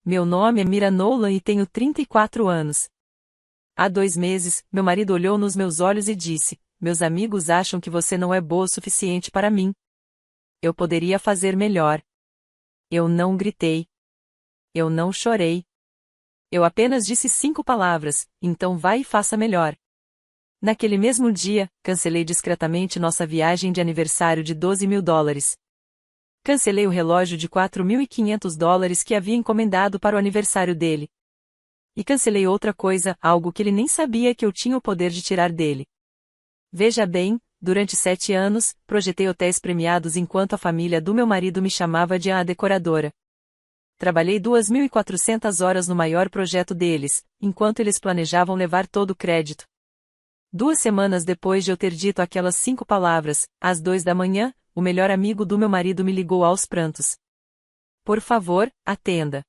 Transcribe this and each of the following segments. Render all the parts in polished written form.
Meu nome é Mira Nolan e tenho 34 anos. Há 2 meses, meu marido olhou nos meus olhos e disse: meus amigos acham que você não é boa o suficiente para mim. Eu poderia fazer melhor. Eu não gritei. Eu não chorei. Eu apenas disse 5 palavras: então vai e faça melhor. Naquele mesmo dia, cancelei discretamente nossa viagem de aniversário de $12.000. Cancelei o relógio de $4.500 que havia encomendado para o aniversário dele. E cancelei outra coisa, algo que ele nem sabia que eu tinha o poder de tirar dele. Veja bem, durante 7 anos, projetei hotéis premiados enquanto a família do meu marido me chamava de a decoradora. Trabalhei 2.400 horas no maior projeto deles, enquanto eles planejavam levar todo o crédito. 2 semanas depois de eu ter dito aquelas 5 palavras, às 2 da manhã, o melhor amigo do meu marido me ligou aos prantos. Por favor, atenda.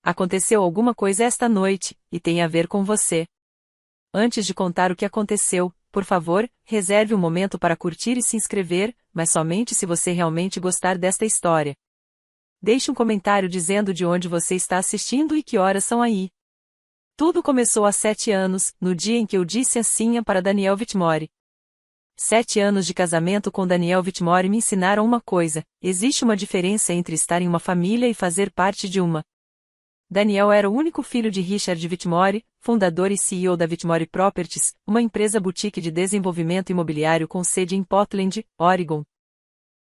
Aconteceu alguma coisa esta noite, e tem a ver com você. Antes de contar o que aconteceu, por favor, reserve um momento para curtir e se inscrever, mas somente se você realmente gostar desta história. Deixe um comentário dizendo de onde você está assistindo e que horas são aí. Tudo começou há 7 anos, no dia em que eu disse assim para Daniel Whitmore. 7 anos de casamento com Daniel Whitmore me ensinaram uma coisa: existe uma diferença entre estar em uma família e fazer parte de uma. Daniel era o único filho de Richard Whitmore, fundador e CEO da Whitmore Properties, uma empresa boutique de desenvolvimento imobiliário com sede em Portland, Oregon.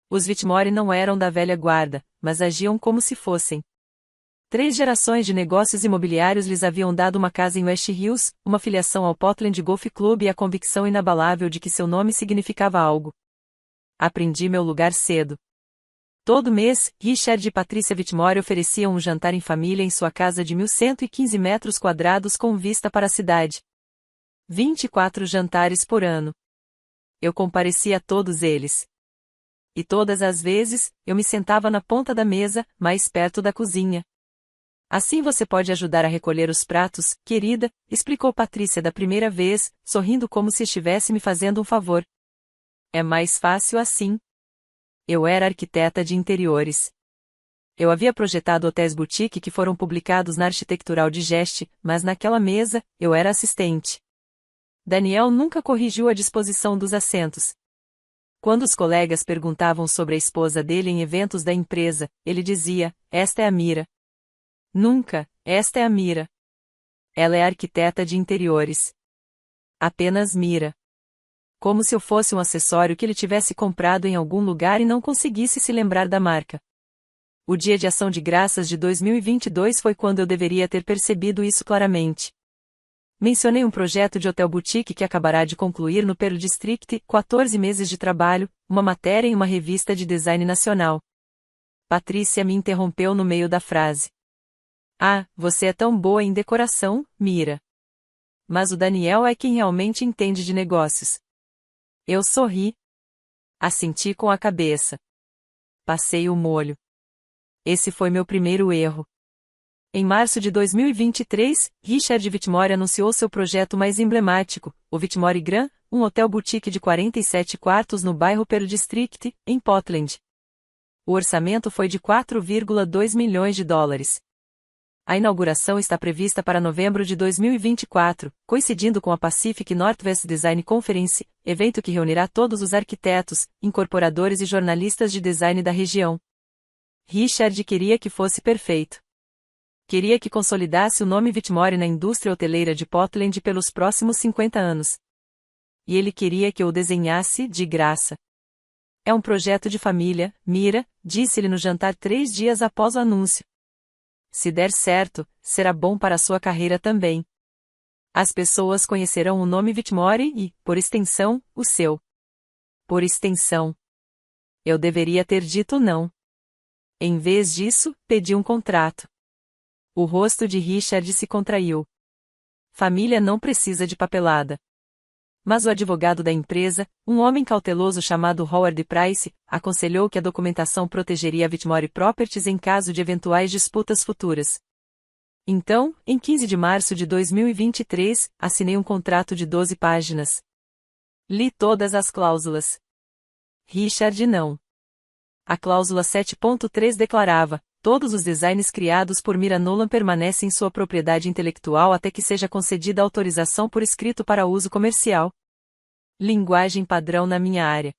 Os Whitmore não eram da velha guarda, mas agiam como se fossem. 3 gerações de negócios imobiliários lhes haviam dado uma casa em West Hills, uma filiação ao Portland Golf Club e a convicção inabalável de que seu nome significava algo. Aprendi meu lugar cedo. Todo mês, Richard e Patricia Whitmore ofereciam um jantar em família em sua casa de 1.115 metros quadrados com vista para a cidade. 24 jantares por ano. Eu comparecia a todos eles. E todas as vezes, eu me sentava na ponta da mesa, mais perto da cozinha. Assim você pode ajudar a recolher os pratos, querida, explicou Patrícia da primeira vez, sorrindo como se estivesse me fazendo um favor. É mais fácil assim. Eu era arquiteta de interiores. Eu havia projetado hotéis boutique que foram publicados na Architectural Digest, mas naquela mesa, eu era assistente. Daniel nunca corrigiu a disposição dos assentos. Quando os colegas perguntavam sobre a esposa dele em eventos da empresa, ele dizia: esta é a Mira. Nunca, esta é a Mira. Ela é arquiteta de interiores. Apenas Mira. Como se eu fosse um acessório que ele tivesse comprado em algum lugar e não conseguisse se lembrar da marca. O Dia de Ação de Graças de 2022 foi quando eu deveria ter percebido isso claramente. Mencionei um projeto de hotel boutique que acabará de concluir no Pearl District, 14 meses de trabalho, uma matéria em uma revista de design nacional. Patrícia me interrompeu no meio da frase. Ah, você é tão boa em decoração, Mira. Mas o Daniel é quem realmente entende de negócios. Eu sorri. Assenti com a cabeça. Passei o molho. Esse foi meu primeiro erro. Em março de 2023, Richard Whitmore anunciou seu projeto mais emblemático, o Whitmore Grand, um hotel boutique de 47 quartos no bairro Pearl District, em Portland. O orçamento foi de $4,2 milhões. A inauguração está prevista para novembro de 2024, coincidindo com a Pacific Northwest Design Conference, evento que reunirá todos os arquitetos, incorporadores e jornalistas de design da região. Richard queria que fosse perfeito. Queria que consolidasse o nome Whitmore na indústria hoteleira de Portland pelos próximos 50 anos. E ele queria que eu o desenhasse de graça. É um projeto de família, Mira, disse-lhe no jantar 3 dias após o anúncio. Se der certo, será bom para a sua carreira também. As pessoas conhecerão o nome Whitmore e, por extensão, o seu. Por extensão. Eu deveria ter dito não. Em vez disso, pedi um contrato. O rosto de Richard se contraiu. Família não precisa de papelada. Mas o advogado da empresa, um homem cauteloso chamado Howard Price, aconselhou que a documentação protegeria a Whitmore Properties em caso de eventuais disputas futuras. Então, em 15 de março de 2023, assinei um contrato de 12 páginas. Li todas as cláusulas. Richard não. A cláusula 7.3 declarava: Todos os designs criados por Mira Nolan permanecem em sua propriedade intelectual até que seja concedida autorização por escrito para uso comercial. Linguagem padrão na minha área.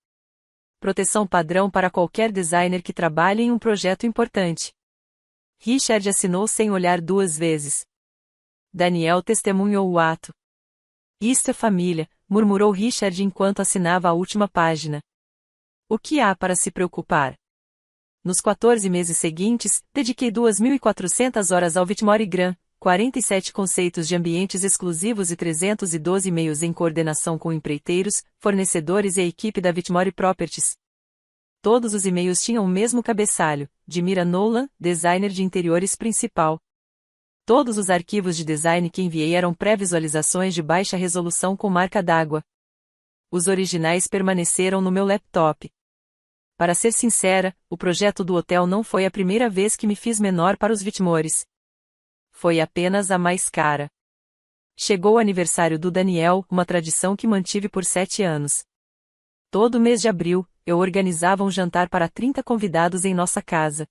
Proteção padrão para qualquer designer que trabalhe em um projeto importante. Richard assinou sem olhar duas vezes. Daniel testemunhou o ato. Isto é família, murmurou Richard enquanto assinava a última página. O que há para se preocupar? Nos 14 meses seguintes, dediquei 2.400 horas ao Vitmorigram, 47 conceitos de ambientes exclusivos e 312 e-mails em coordenação com empreiteiros, fornecedores e a equipe da Vitmore Properties. Todos os e-mails tinham o mesmo cabeçalho, de Mira Nolan, designer de interiores principal. Todos os arquivos de design que enviei eram pré-visualizações de baixa resolução com marca d'água. Os originais permaneceram no meu laptop. Para ser sincera, o projeto do hotel não foi a primeira vez que me fiz menor para os Vitmores. Foi apenas a mais cara. Chegou o aniversário do Daniel, uma tradição que mantive por 7 anos. Todo mês de abril, eu organizava um jantar para 30 convidados em nossa casa.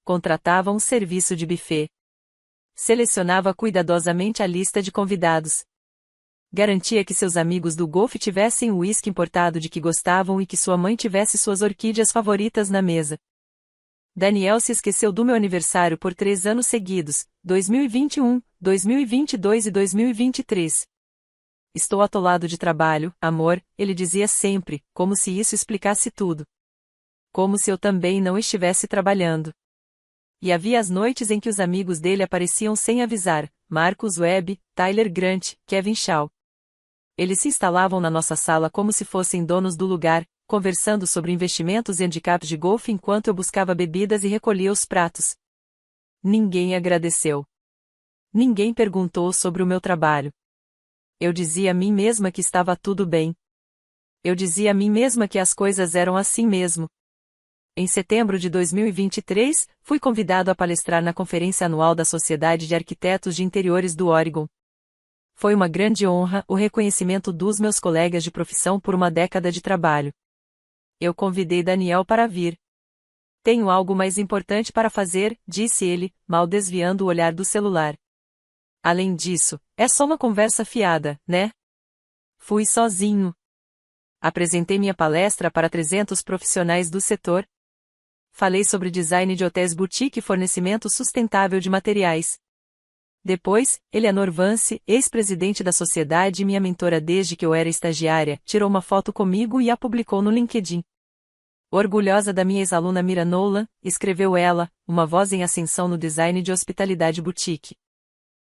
Contratava um serviço de buffet. Selecionava cuidadosamente a lista de convidados. Garantia que seus amigos do golfe tivessem o uísque importado de que gostavam e que sua mãe tivesse suas orquídeas favoritas na mesa. Daniel se esqueceu do meu aniversário por 3 anos seguidos, 2021, 2022 e 2023. Estou atolado de trabalho, amor, ele dizia sempre, como se isso explicasse tudo. Como se eu também não estivesse trabalhando. E havia as noites em que os amigos dele apareciam sem avisar, Marcus Webb, Tyler Grant, Kevin Shaw. Eles se instalavam na nossa sala como se fossem donos do lugar, conversando sobre investimentos e handicaps de golfe enquanto eu buscava bebidas e recolhia os pratos. Ninguém agradeceu. Ninguém perguntou sobre o meu trabalho. Eu dizia a mim mesma que estava tudo bem. Eu dizia a mim mesma que as coisas eram assim mesmo. Em setembro de 2023, fui convidado a palestrar na conferência anual da Sociedade de Arquitetos de Interiores do Oregon. Foi uma grande honra o reconhecimento dos meus colegas de profissão por uma década de trabalho. Eu convidei Daniel para vir. Tenho algo mais importante para fazer, disse ele, mal desviando o olhar do celular. Além disso, é só uma conversa fiada, né? Fui sozinho. Apresentei minha palestra para 300 profissionais do setor. Falei sobre design de hotéis boutique e fornecimento sustentável de materiais. Depois, Eleanor Vance, ex-presidente da sociedade e minha mentora desde que eu era estagiária, tirou uma foto comigo e a publicou no LinkedIn. Orgulhosa da minha ex-aluna Mira Nolan, escreveu ela, uma voz em ascensão no design de hospitalidade boutique.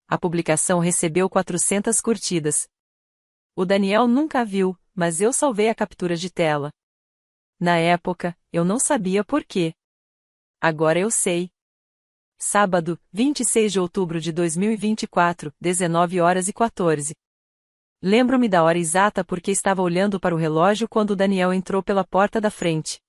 A publicação recebeu 400 curtidas. O Daniel nunca a viu, mas eu salvei a captura de tela. Na época, eu não sabia por quê. Agora eu sei. Sábado, 26 de outubro de 2024, 19h14. Lembro-me da hora exata porque estava olhando para o relógio quando Daniel entrou pela porta da frente.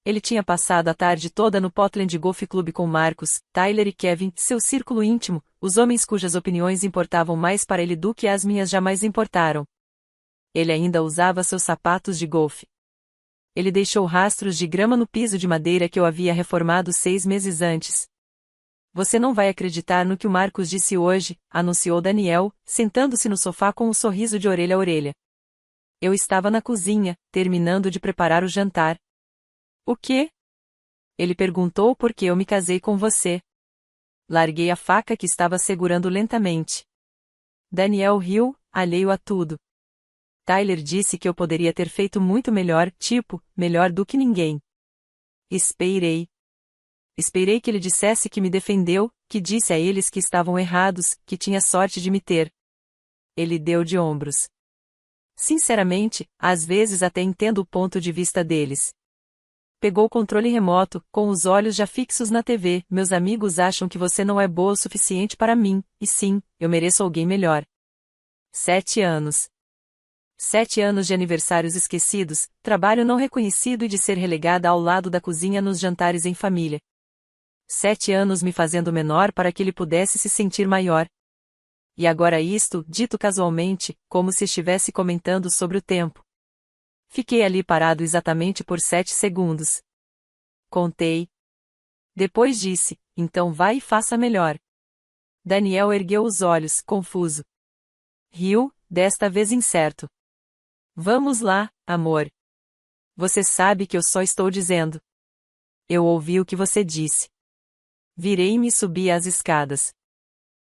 Ele tinha passado a tarde toda no Portland Golf Club com Marcus, Tyler e Kevin, seu círculo íntimo, os homens cujas opiniões importavam mais para ele do que as minhas jamais importaram. Ele ainda usava seus sapatos de golfe. Ele deixou rastros de grama no piso de madeira que eu havia reformado 6 meses antes. Você não vai acreditar no que o Marcus disse hoje, anunciou Daniel, sentando-se no sofá com um sorriso de orelha a orelha. Eu estava na cozinha, terminando de preparar o jantar. O quê? Ele perguntou porque eu me casei com você. Larguei a faca que estava segurando lentamente. Daniel riu, alheio a tudo. Tyler disse que eu poderia ter feito muito melhor, melhor do que ninguém. Esperei. Esperei que ele dissesse que me defendeu, que disse a eles que estavam errados, que tinha sorte de me ter. Ele deu de ombros. Sinceramente, às vezes até entendo o ponto de vista deles. Pegou o controle remoto, com os olhos já fixos na TV. Meus amigos acham que você não é boa o suficiente para mim, e sim, eu mereço alguém melhor. 7 anos. 7 anos de aniversários esquecidos, trabalho não reconhecido e de ser relegada ao lado da cozinha nos jantares em família. 7 anos me fazendo menor para que ele pudesse se sentir maior. E agora isto, dito casualmente, como se estivesse comentando sobre o tempo. Fiquei ali parado exatamente por 7 segundos. Contei. Depois disse, então vai e faça melhor. Daniel ergueu os olhos, confuso. Riu, desta vez incerto. Vamos lá, amor. Você sabe que eu só estou dizendo. Eu ouvi o que você disse. Virei-me e subi as escadas.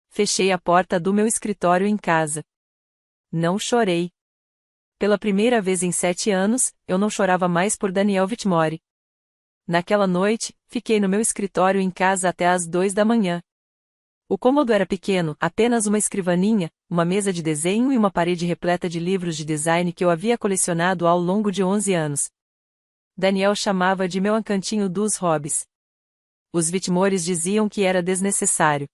Fechei a porta do meu escritório em casa. Não chorei. Pela primeira vez em 7 anos, eu não chorava mais por Daniel Whitmore. Naquela noite, fiquei no meu escritório em casa até às 2 da manhã. O cômodo era pequeno, apenas uma escrivaninha, uma mesa de desenho e uma parede repleta de livros de design que eu havia colecionado ao longo de 11 anos. Daniel chamava de meu cantinho dos hobbies. Os Whitmores diziam que era desnecessário.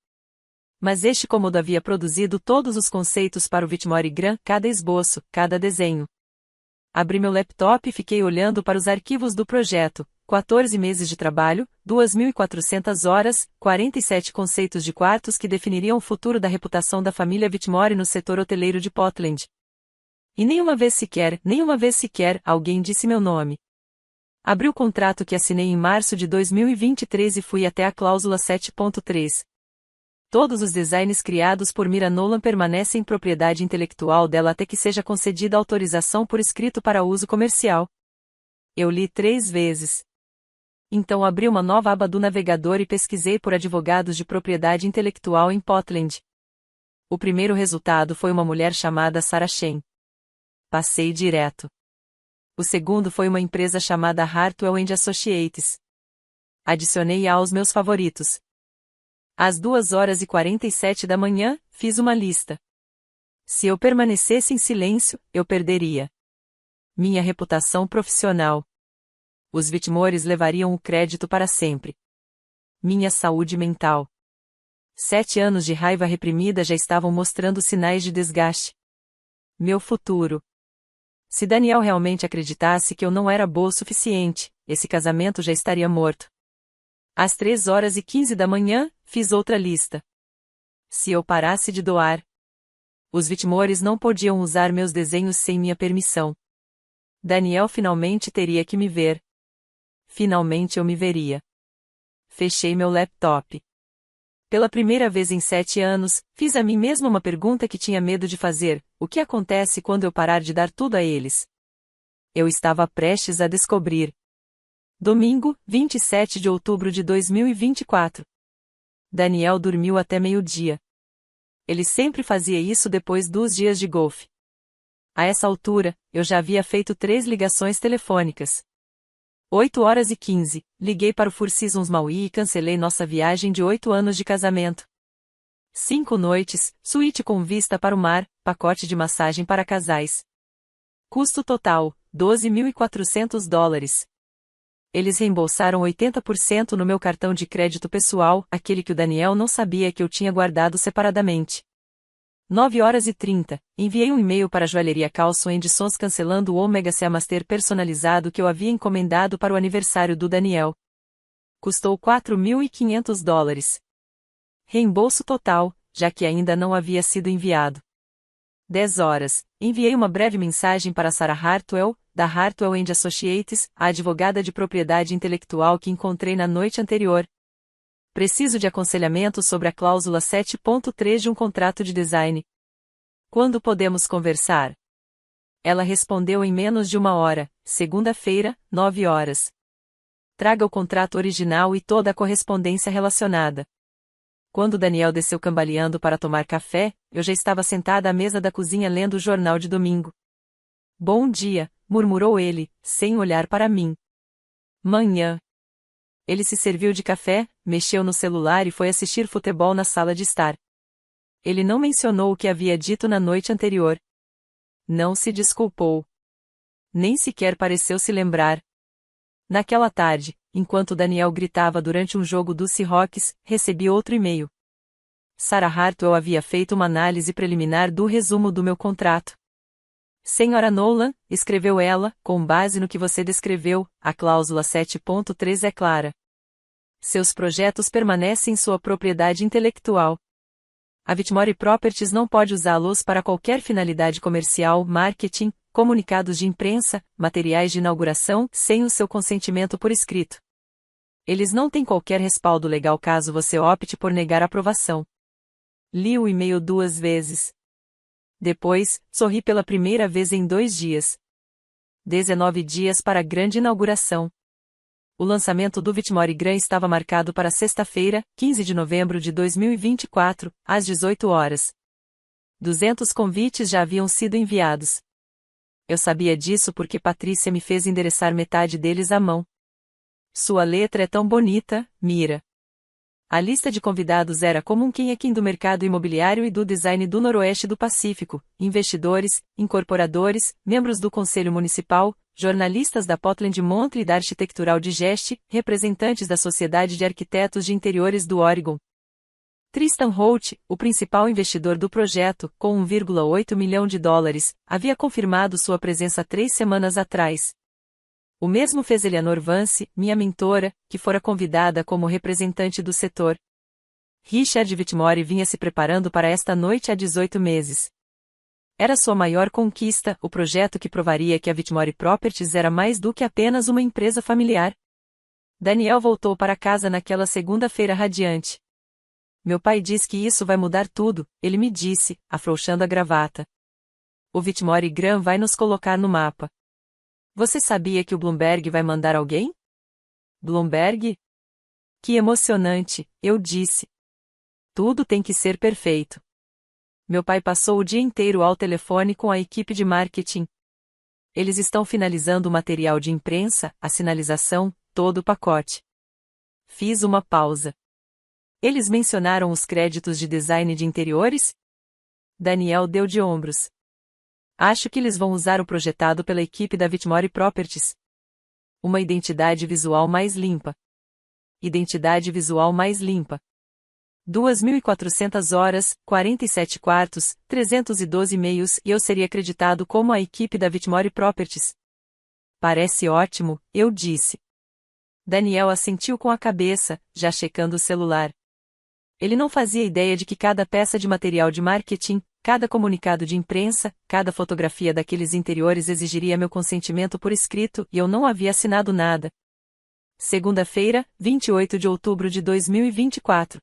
Mas este cômodo havia produzido todos os conceitos para o Whitmore Gran, cada esboço, cada desenho. Abri meu laptop e fiquei olhando para os arquivos do projeto. 14 meses de trabalho, 2.400 horas, 47 conceitos de quartos que definiriam o futuro da reputação da família Whitmore no setor hoteleiro de Portland. E nenhuma vez sequer, alguém disse meu nome. Abri o contrato que assinei em março de 2023 e fui até a cláusula 7.3. Todos os designs criados por Mira Nolan permanecem em propriedade intelectual dela até que seja concedida autorização por escrito para uso comercial. Eu li 3 vezes. Então abri uma nova aba do navegador e pesquisei por advogados de propriedade intelectual em Portland. O primeiro resultado foi uma mulher chamada Sarah Chen. Passei direto. O segundo foi uma empresa chamada Hartwell & Associates. Adicionei aos meus favoritos. Às 2h47 da manhã, fiz uma lista. Se eu permanecesse em silêncio, eu perderia minha reputação profissional. Os Whitmores levariam o crédito para sempre. Minha saúde mental. 7 anos de raiva reprimida já estavam mostrando sinais de desgaste. Meu futuro. Se Daniel realmente acreditasse que eu não era boa o suficiente, esse casamento já estaria morto. Às 3h15 da manhã, fiz outra lista. Se eu parasse de doar. Os Whitmores não podiam usar meus desenhos sem minha permissão. Daniel finalmente teria que me ver. Finalmente eu me veria. Fechei meu laptop. Pela primeira vez em 7 anos, fiz a mim mesma uma pergunta que tinha medo de fazer: o que acontece quando eu parar de dar tudo a eles? Eu estava prestes a descobrir. Domingo, 27 de outubro de 2024. Daniel dormiu até meio-dia. Ele sempre fazia isso depois dos dias de golfe. A essa altura, eu já havia feito 3 ligações telefônicas. 8h15, liguei para o Four Seasons Maui e cancelei nossa viagem de 8 anos de casamento. 5 noites, suíte com vista para o mar, pacote de massagem para casais. Custo total, $12.400. Eles reembolsaram 80% no meu cartão de crédito pessoal, aquele que o Daniel não sabia que eu tinha guardado separadamente. 9h30, enviei um e-mail para a joalheria Carlson & Sons cancelando o Omega Seamaster personalizado que eu havia encomendado para o aniversário do Daniel. Custou $4.500. Reembolso total, já que ainda não havia sido enviado. 10h, enviei uma breve mensagem para Sarah Hartwell, da Hartwell & Associates, a advogada de propriedade intelectual que encontrei na noite anterior. Preciso de aconselhamento sobre a cláusula 7.3 de um contrato de design. Quando podemos conversar? Ela respondeu em menos de 1 hora, segunda-feira, 9h. Traga o contrato original e toda a correspondência relacionada. Quando Daniel desceu cambaleando para tomar café, eu já estava sentada à mesa da cozinha lendo o jornal de domingo. Bom dia, murmurou ele, sem olhar para mim. Manhã. Ele se serviu de café, mexeu no celular e foi assistir futebol na sala de estar. Ele não mencionou o que havia dito na noite anterior. Não se desculpou. Nem sequer pareceu se lembrar. Naquela tarde, enquanto Daniel gritava durante um jogo dos Seahawks, recebi outro e-mail. Sarah Hartwell havia feito uma análise preliminar do resumo do meu contrato. Senhora Nolan, escreveu ela, com base no que você descreveu, a cláusula 7.3 é clara. Seus projetos permanecem em sua propriedade intelectual. A Whitmore Properties não pode usá-los para qualquer finalidade comercial, marketing, comunicados de imprensa, materiais de inauguração, sem o seu consentimento por escrito. Eles não têm qualquer respaldo legal caso você opte por negar a aprovação. Li o e-mail 2 vezes. Depois, sorri pela primeira vez em 2 dias. 19 dias para a grande inauguração. O lançamento do Vitmore Gran estava marcado para sexta-feira, 15 de novembro de 2024, às 18 horas. 200 convites já haviam sido enviados. Eu sabia disso porque Patrícia me fez endereçar metade deles à mão. Sua letra é tão bonita, Mira. A lista de convidados era como um quem do mercado imobiliário e do design do Noroeste do Pacífico, investidores, incorporadores, membros do Conselho Municipal, jornalistas da Portland Monthly e da Arquitectural Digest, representantes da Sociedade de Arquitetos de Interiores do Oregon. Tristan Holt, o principal investidor do projeto, com 1,8 milhão de dólares, havia confirmado sua presença 3 semanas atrás. O mesmo fez Eleanor Vance, minha mentora, que fora convidada como representante do setor. Richard Vitmore vinha se preparando para esta noite há 18 meses. Era sua maior conquista, o projeto que provaria que a Vitmore Properties era mais do que apenas uma empresa familiar. Daniel voltou para casa naquela segunda-feira radiante. Meu pai diz que isso vai mudar tudo, ele me disse, afrouxando a gravata. O Vitmore Gran vai nos colocar no mapa. Você sabia que o Bloomberg vai mandar alguém? Bloomberg? Que emocionante, eu disse. Tudo tem que ser perfeito. Meu pai passou o dia inteiro ao telefone com a equipe de marketing. Eles estão finalizando o material de imprensa, a sinalização, todo o pacote. Fiz uma pausa. Eles mencionaram os créditos de design de interiores? Daniel deu de ombros. Acho que eles vão usar o projetado pela equipe da Vitmore Properties. Uma identidade visual mais limpa. Identidade visual mais limpa. 2.400 horas, 47 quartos, 312 e-mails e eu seria acreditado como a equipe da Vitmore Properties. Parece ótimo, eu disse. Daniel assentiu com a cabeça, já checando o celular. Ele não fazia ideia de que cada peça de material de marketing, cada comunicado de imprensa, cada fotografia daqueles interiores exigiria meu consentimento por escrito e eu não havia assinado nada. Segunda-feira, 28 de outubro de 2024.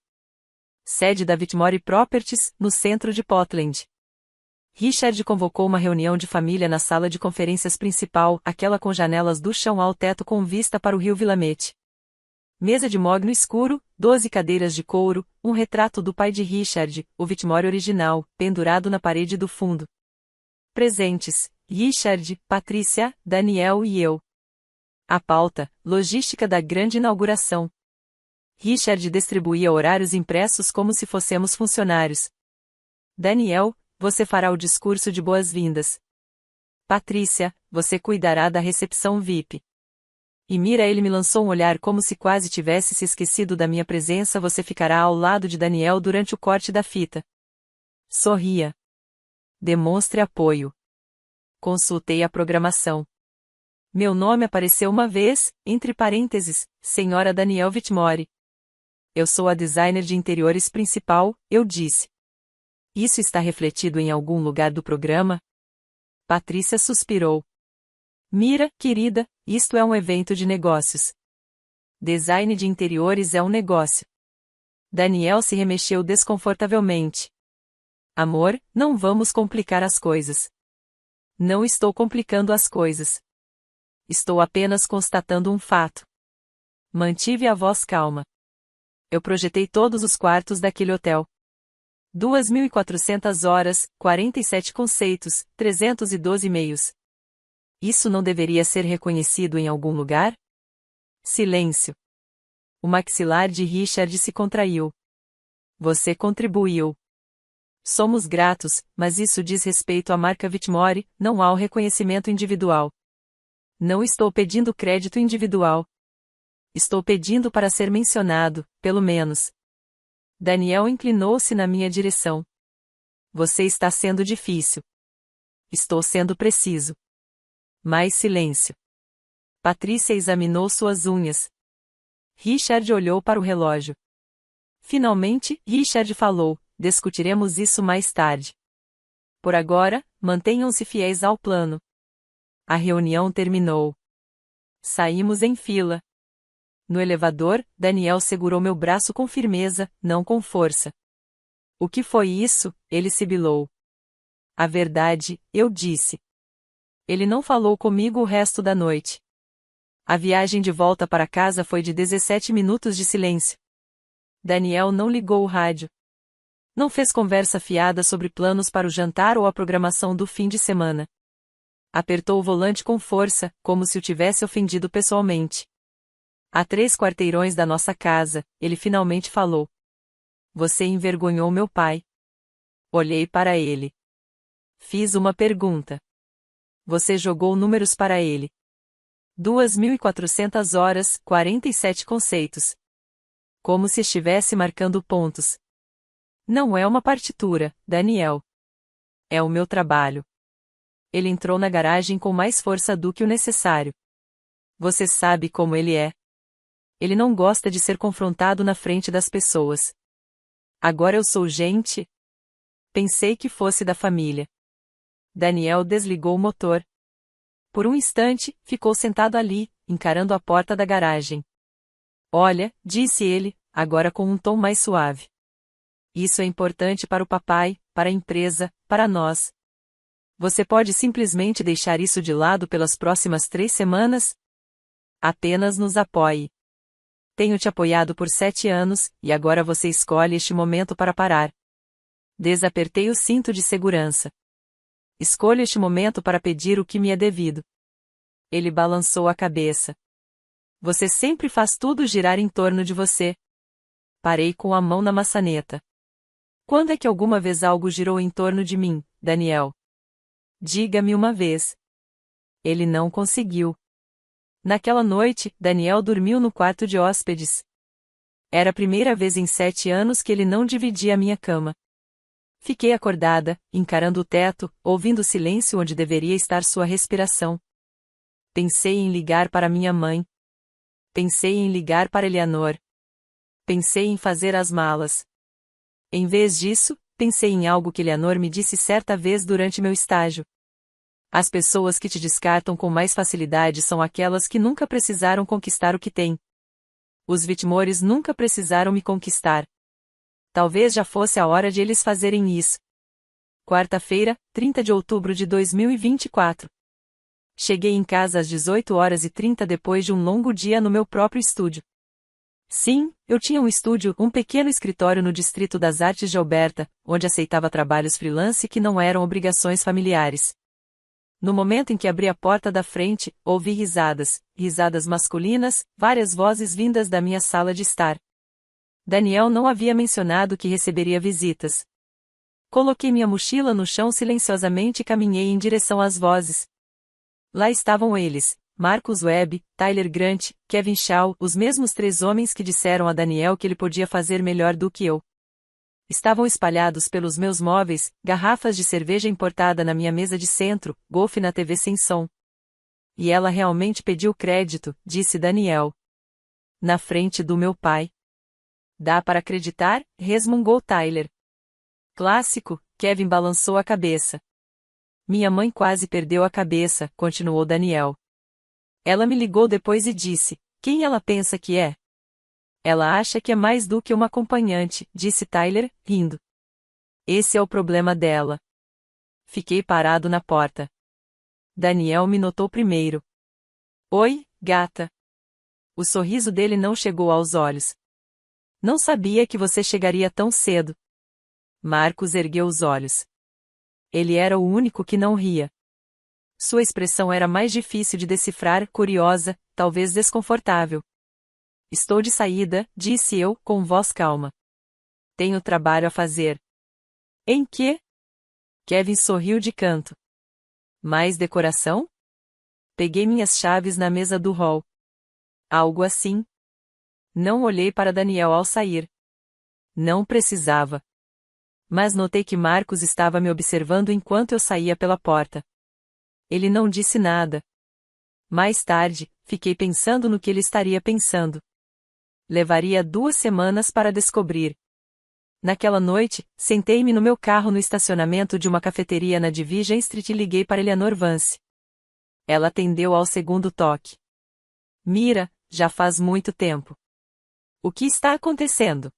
Sede da Vitmore Properties, no centro de Portland. Richard convocou uma reunião de família na sala de conferências principal, aquela com janelas do chão ao teto com vista para o rio Willamette. Mesa de mogno escuro, 12 cadeiras de couro, um retrato do pai de Richard, o Vitmore original, pendurado na parede do fundo. Presentes: Richard, Patrícia, Daniel e eu. A pauta: logística da grande inauguração. Richard distribuía horários impressos como se fossemos funcionários. Daniel, você fará o discurso de boas-vindas. Patrícia, você cuidará da recepção VIP. E Mira, ele me lançou um olhar como se quase tivesse se esquecido da minha presença. Você ficará ao lado de Daniel durante o corte da fita. Sorria. Demonstre apoio. Consultei a programação. Meu nome apareceu uma vez, entre parênteses, Senhora Daniel Vitmore. Eu sou a designer de interiores principal, eu disse. Isso está refletido em algum lugar do programa? Patrícia suspirou. Mira, querida, isto é um evento de negócios. Design de interiores é um negócio. Daniel se remexeu desconfortavelmente. Amor, não vamos complicar as coisas. Não estou complicando as coisas. Estou apenas constatando um fato. Mantive a voz calma. Eu projetei todos os quartos daquele hotel. 2.400 horas, 47 conceitos, 312 e-mails. Isso não deveria ser reconhecido em algum lugar? Silêncio. O maxilar de Richard se contraiu. Você contribuiu. Somos gratos, mas isso diz respeito à marca Vitmore, não ao reconhecimento individual. Não estou pedindo crédito individual. Estou pedindo para ser mencionado, pelo menos. Daniel inclinou-se na minha direção. Você está sendo difícil. Estou sendo preciso. Mais silêncio. Patrícia examinou suas unhas. Richard olhou para o relógio. Finalmente, Richard falou, discutiremos isso mais tarde. Por agora, mantenham-se fiéis ao plano. A reunião terminou. Saímos em fila. No elevador, Daniel segurou meu braço com firmeza, não com força. O que foi isso? Ele sibilou. A verdade, eu disse. Ele não falou comigo o resto da noite. A viagem de volta para casa foi de 17 minutos de silêncio. Daniel não ligou o rádio. Não fez conversa fiada sobre planos para o jantar ou a programação do fim de semana. Apertou o volante com força, como se o tivesse ofendido pessoalmente. A 3 quarteirões da nossa casa, ele finalmente falou. Você envergonhou meu pai. Olhei para ele. Fiz uma pergunta. Você jogou números para ele. 2.400 horas, 47 conceitos. Como se estivesse marcando pontos. Não é uma partitura, Daniel. É o meu trabalho. Ele entrou na garagem com mais força do que o necessário. Você sabe como ele é. Ele não gosta de ser confrontado na frente das pessoas. Agora eu sou gente? Pensei que fosse da família. Daniel desligou o motor. Por um instante, ficou sentado ali, encarando a porta da garagem. Olha, disse ele, agora com um tom mais suave. Isso é importante para o papai, para a empresa, para nós. Você pode simplesmente deixar isso de lado pelas próximas 3 semanas? Apenas nos apoie. Tenho te apoiado por 7 anos, e agora você escolhe este momento para parar. Desapertei o cinto de segurança. Escolho este momento para pedir o que me é devido. Ele balançou a cabeça. Você sempre faz tudo girar em torno de você. Parei com a mão na maçaneta. Quando é que alguma vez algo girou em torno de mim, Daniel? Diga-me uma vez. Ele não conseguiu. Naquela noite, Daniel dormiu no quarto de hóspedes. Era a primeira vez em 7 anos que ele não dividia a minha cama. Fiquei acordada, encarando o teto, ouvindo o silêncio onde deveria estar sua respiração. Pensei em ligar para minha mãe. Pensei em ligar para Eleanor. Pensei em fazer as malas. Em vez disso, pensei em algo que Eleanor me disse certa vez durante meu estágio. As pessoas que te descartam com mais facilidade são aquelas que nunca precisaram conquistar o que têm. Os vitimores nunca precisaram me conquistar. Talvez já fosse a hora de eles fazerem isso. Quarta-feira, 30 de outubro de 2024. Cheguei em casa às 18h30 depois de um longo dia no meu próprio estúdio. Sim, eu tinha um estúdio, um pequeno escritório no Distrito das Artes de Alberta, onde aceitava trabalhos freelance que não eram obrigações familiares. No momento em que abri a porta da frente, ouvi risadas, risadas masculinas, várias vozes vindas da minha sala de estar. Daniel não havia mencionado que receberia visitas. Coloquei minha mochila no chão silenciosamente e caminhei em direção às vozes. Lá estavam eles, Marcus Webb, Tyler Grant, Kevin Shaw, os mesmos 3 homens que disseram a Daniel que ele podia fazer melhor do que eu. Estavam espalhados pelos meus móveis, garrafas de cerveja importada na minha mesa de centro, golfe na TV sem som. E ela realmente pediu crédito, disse Daniel. Na frente do meu pai. Dá para acreditar? Resmungou Tyler. Clássico, Kevin balançou a cabeça. Minha mãe quase perdeu a cabeça, continuou Daniel. Ela me ligou depois e disse, quem ela pensa que é? Ela acha que é mais do que uma acompanhante, disse Tyler, rindo. Esse é o problema dela. Fiquei parado na porta. Daniel me notou primeiro. Oi, gata. O sorriso dele não chegou aos olhos. Não sabia que você chegaria tão cedo. Marcos ergueu os olhos. Ele era o único que não ria. Sua expressão era mais difícil de decifrar, curiosa, talvez desconfortável. Estou de saída, disse eu, com voz calma. Tenho trabalho a fazer. Em que? Kevin sorriu de canto. Mais decoração? Peguei minhas chaves na mesa do hall. Algo assim. Não olhei para Daniel ao sair. Não precisava. Mas notei que Marcos estava me observando enquanto eu saía pela porta. Ele não disse nada. Mais tarde, fiquei pensando no que ele estaria pensando. Levaria 2 semanas para descobrir. Naquela noite, sentei-me no meu carro no estacionamento de uma cafeteria na Division Street e liguei para Eleanor Vance. Ela atendeu ao segundo toque. Mira, Já faz muito tempo. O que está acontecendo?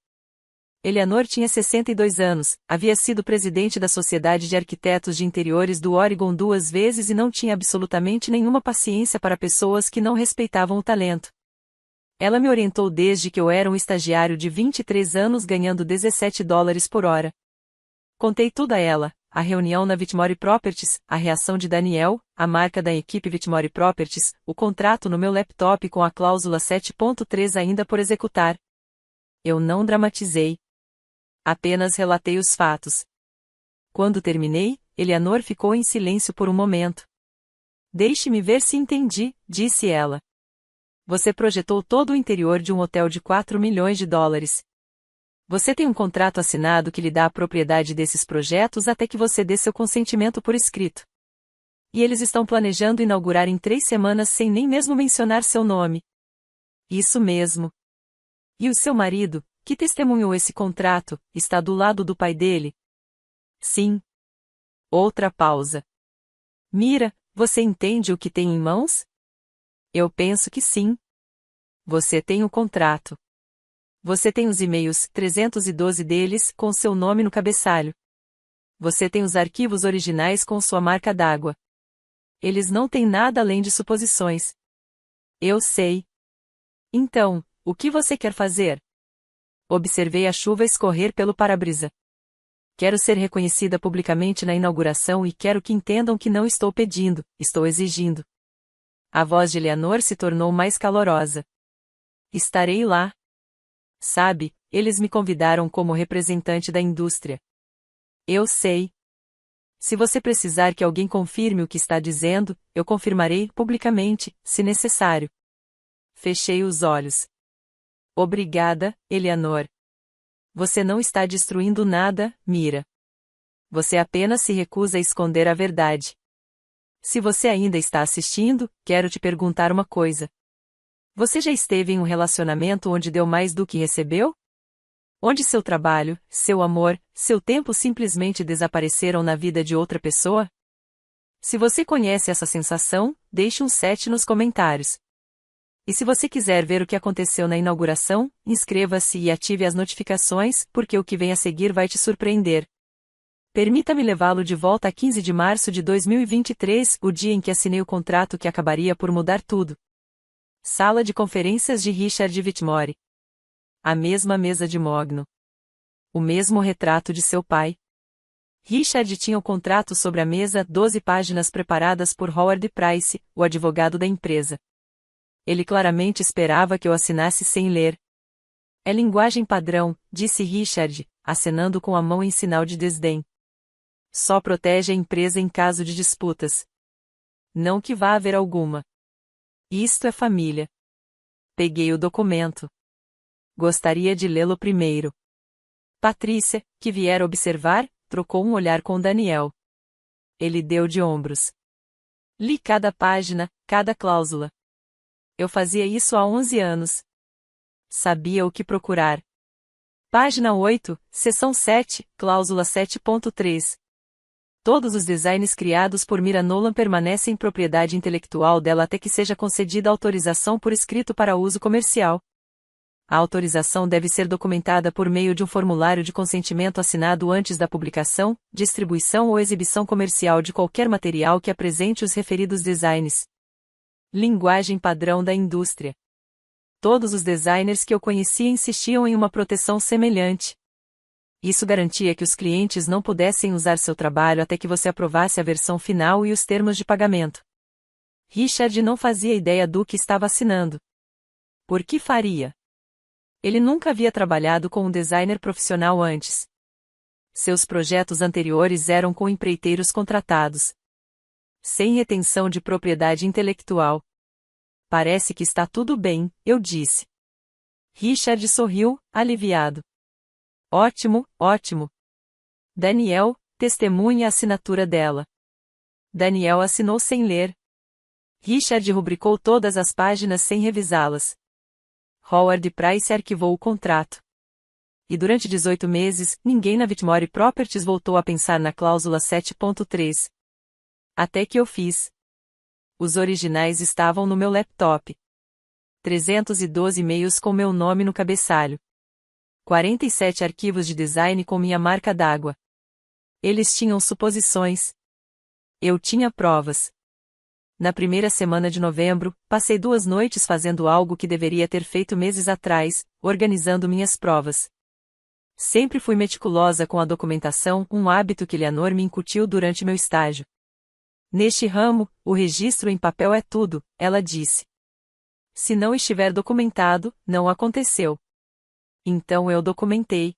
Eleanor tinha 62 anos, havia sido presidente da Sociedade de Arquitetos de Interiores do Oregon 2 vezes e não tinha absolutamente nenhuma paciência para pessoas que não respeitavam o talento. Ela me orientou desde que eu era um estagiário de 23 anos ganhando $17 por hora. Contei tudo a ela, a reunião na Whitmore Properties, a reação de Daniel, a marca da equipe Whitmore Properties, o contrato no meu laptop com a cláusula 7.3 ainda por executar. Eu não dramatizei. Apenas relatei os fatos. Quando terminei, Eleanor ficou em silêncio por um momento. Deixe-me ver se entendi, disse ela. Você projetou todo o interior de um hotel de $4 milhões. Você tem um contrato assinado que lhe dá a propriedade desses projetos até que você dê seu consentimento por escrito. E eles estão planejando inaugurar em 3 semanas sem nem mesmo mencionar seu nome. Isso mesmo. E o seu marido, que testemunhou esse contrato, está do lado do pai dele? Sim. Outra pausa. Mira, você entende o que tem em mãos? Eu penso que sim. Você tem o contrato. Você tem os e-mails, 312 deles, com seu nome no cabeçalho. Você tem os arquivos originais com sua marca d'água. Eles não têm nada além de suposições. Eu sei. Então, o que você quer fazer? Observei a chuva escorrer pelo para-brisa. Quero ser reconhecida publicamente na inauguração e quero que entendam que não estou pedindo, estou exigindo. A voz de Eleanor se tornou mais calorosa. Estarei lá. Sabe, eles me convidaram como representante da indústria. Eu sei. Se você precisar que alguém confirme o que está dizendo, eu confirmarei publicamente, se necessário. Fechei os olhos. Obrigada, Eleanor. Você não está destruindo nada, Mira. Você apenas se recusa a esconder a verdade. Se você ainda está assistindo, quero te perguntar uma coisa. Você já esteve em um relacionamento onde deu mais do que recebeu? Onde seu trabalho, seu amor, seu tempo simplesmente desapareceram na vida de outra pessoa? Se você conhece essa sensação, deixe um 7 nos comentários. E se você quiser ver o que aconteceu na inauguração, inscreva-se e ative as notificações, porque o que vem a seguir vai te surpreender. Permita-me levá-lo de volta a 15 de março de 2023, o dia em que assinei o contrato que acabaria por mudar tudo. Sala de conferências de Richard Whitmore. A mesma mesa de mogno. O mesmo retrato de seu pai. Richard tinha o contrato sobre a mesa, 12 páginas preparadas por Howard Price, o advogado da empresa. Ele claramente esperava que eu assinasse sem ler. É linguagem padrão, disse Richard, acenando com a mão em sinal de desdém. Só protege a empresa em caso de disputas. Não que vá haver alguma. Isto é família. Peguei o documento. Gostaria de lê-lo primeiro. Patrícia, que viera observar, trocou um olhar com Daniel. Ele deu de ombros. Li cada página, cada cláusula. Eu fazia isso há 11 anos. Sabia o que procurar. Página 8, seção 7, cláusula 7.3. Todos os designs criados por Mira Nolan permanecem em propriedade intelectual dela até que seja concedida autorização por escrito para uso comercial. A autorização deve ser documentada por meio de um formulário de consentimento assinado antes da publicação, distribuição ou exibição comercial de qualquer material que apresente os referidos designs. Linguagem padrão da indústria. Todos os designers que eu conhecia insistiam em uma proteção semelhante. Isso garantia que os clientes não pudessem usar seu trabalho até que você aprovasse a versão final e os termos de pagamento. Richard não fazia ideia do que estava assinando. Por que faria? Ele nunca havia trabalhado com um designer profissional antes. Seus projetos anteriores eram com empreiteiros contratados. Sem retenção de propriedade intelectual. Parece que está tudo bem, eu disse. Richard sorriu, aliviado. Ótimo, ótimo. Daniel, testemunhe a assinatura dela. Daniel assinou sem ler. Richard rubricou todas as páginas sem revisá-las. Howard Price arquivou o contrato. E durante 18 meses, ninguém na Whitmore Properties voltou a pensar na cláusula 7.3. Até que eu fiz. Os originais estavam no meu laptop. 312 e-mails com meu nome no cabeçalho. 47 arquivos de design com minha marca d'água. Eles tinham suposições. Eu tinha provas. Na primeira semana de novembro, passei 2 noites fazendo algo que deveria ter feito meses atrás, organizando minhas provas. Sempre fui meticulosa com a documentação, um hábito que Leonor me incutiu durante meu estágio. Neste ramo, o registro em papel é tudo, ela disse. Se não estiver documentado, não aconteceu. Então eu documentei.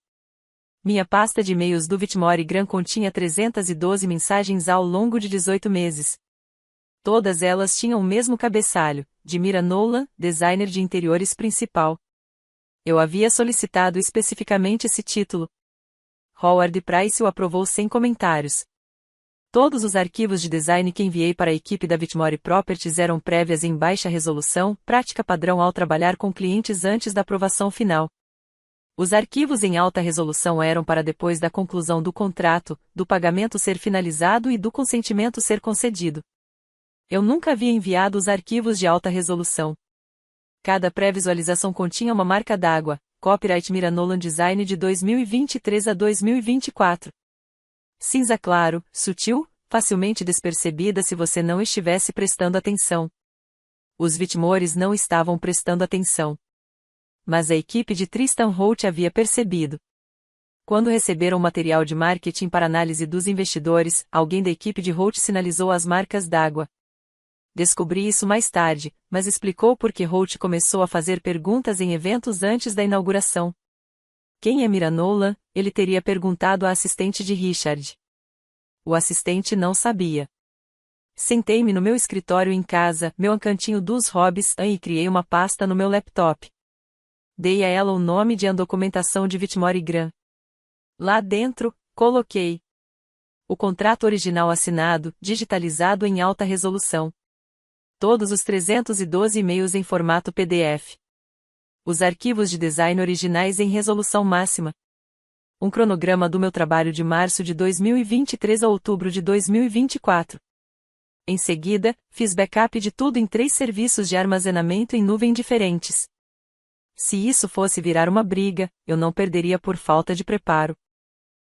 Minha pasta de e-mails do Whitmore Graham continha 312 mensagens ao longo de 18 meses. Todas elas tinham o mesmo cabeçalho, de Mira Nolan, designer de interiores principal. Eu havia solicitado especificamente esse título. Howard Price o aprovou sem comentários. Todos os arquivos de design que enviei para a equipe da Whitmore Properties eram prévias em baixa resolução, prática padrão ao trabalhar com clientes antes da aprovação final. Os arquivos em alta resolução eram para depois da conclusão do contrato, do pagamento ser finalizado e do consentimento ser concedido. Eu nunca havia enviado os arquivos de alta resolução. Cada pré-visualização continha uma marca d'água, copyright Mira Nolan Design de 2023 a 2024. Cinza claro, sutil, facilmente despercebida se você não estivesse prestando atenção. Os Whitmores não estavam prestando atenção. Mas a equipe de Tristan Holt havia percebido. Quando receberam material de marketing para análise dos investidores, alguém da equipe de Holt sinalizou as marcas d'água. Descobri isso mais tarde, mas explicou por que Holt começou a fazer perguntas em eventos antes da inauguração. Quem é Mira Nolan? Ele teria perguntado à assistente de Richard. O assistente não sabia. Sentei-me no meu escritório em casa, meu cantinho dos hobbies, e criei uma pasta no meu laptop. Dei a ela o nome de Documentação de Whitmore Graham. Lá dentro, coloquei o contrato original assinado, digitalizado em alta resolução. Todos os 312 e-mails em formato PDF. Os arquivos de design originais em resolução máxima. Um cronograma do meu trabalho de março de 2023 a outubro de 2024. Em seguida, fiz backup de tudo em 3 serviços de armazenamento em nuvem diferentes. Se isso fosse virar uma briga, eu não perderia por falta de preparo.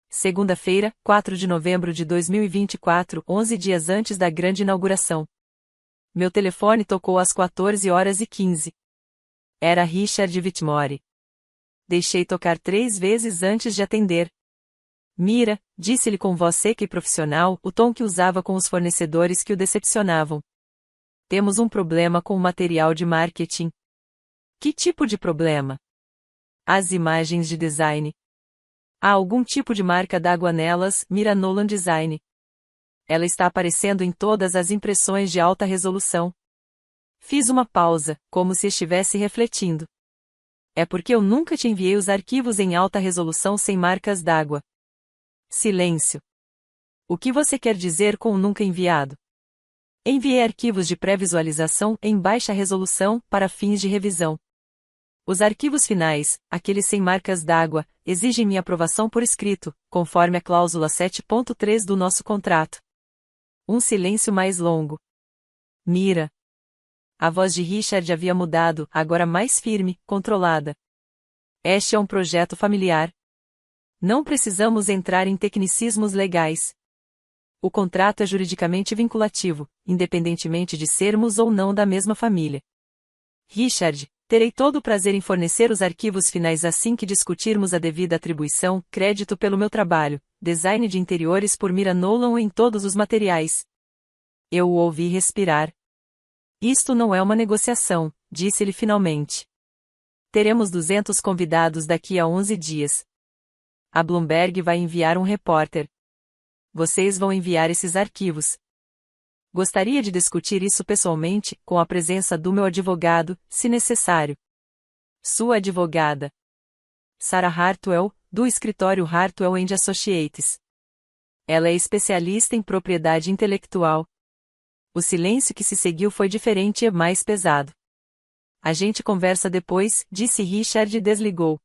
Segunda-feira, 4 de novembro de 2024, 11 dias antes da grande inauguração. Meu telefone tocou às 14h15. Era Richard Whitmore. Deixei tocar 3 vezes antes de atender. Mira, disse-lhe com voz seca e profissional, o tom que usava com os fornecedores que o decepcionavam. Temos um problema com o material de marketing. Que tipo de problema? As imagens de design. Há algum tipo de marca d'água nelas, Mira Nolan Design. Ela está aparecendo em todas as impressões de alta resolução. Fiz uma pausa, como se estivesse refletindo. É porque eu nunca te enviei os arquivos em alta resolução sem marcas d'água. Silêncio. O que você quer dizer com nunca enviado? Enviei arquivos de pré-visualização em baixa resolução, para fins de revisão. Os arquivos finais, aqueles sem marcas d'água, exigem minha aprovação por escrito, conforme a cláusula 7.3 do nosso contrato. Um silêncio mais longo. Mira. A voz de Richard havia mudado, agora mais firme, controlada. Este é um projeto familiar. Não precisamos entrar em tecnicismos legais. O contrato é juridicamente vinculativo, independentemente de sermos ou não da mesma família. Richard, terei todo o prazer em fornecer os arquivos finais assim que discutirmos a devida atribuição, crédito pelo meu trabalho, design de interiores por Mira Nolan em todos os materiais. Eu o ouvi respirar. Isto não é uma negociação, disse-lhe finalmente. Teremos 200 convidados daqui a 11 dias. A Bloomberg vai enviar um repórter. Vocês vão enviar esses arquivos. Gostaria de discutir isso pessoalmente, com a presença do meu advogado, se necessário. Sua advogada. Sarah Hartwell, do escritório Hartwell & Associates. Ela é especialista em propriedade intelectual. O silêncio que se seguiu foi diferente e mais pesado. A gente conversa depois, disse Richard e desligou.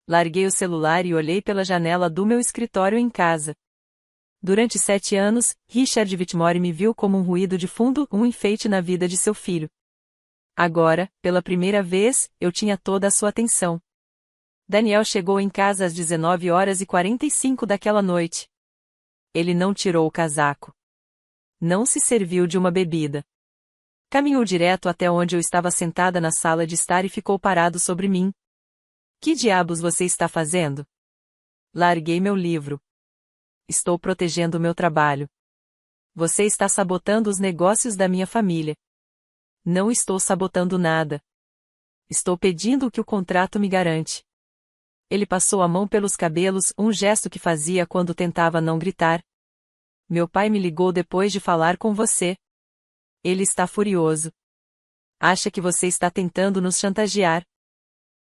Larguei o celular e olhei pela janela do meu escritório em casa. Durante 7 anos, Richard Whitmore me viu como um ruído de fundo, um enfeite na vida de seu filho. Agora, pela primeira vez, eu tinha toda a sua atenção. Daniel chegou em casa às 19h45 daquela noite. Ele não tirou o casaco. Não se serviu de uma bebida. Caminhou direto até onde eu estava sentada na sala de estar e ficou parado sobre mim. Que diabos você está fazendo? Larguei meu livro. Estou protegendo o meu trabalho. Você está sabotando os negócios da minha família. Não estou sabotando nada. Estou pedindo o que o contrato me garante. Ele passou a mão pelos cabelos, um gesto que fazia quando tentava não gritar. Meu pai me ligou depois de falar com você. Ele está furioso. Acha que você está tentando nos chantagear.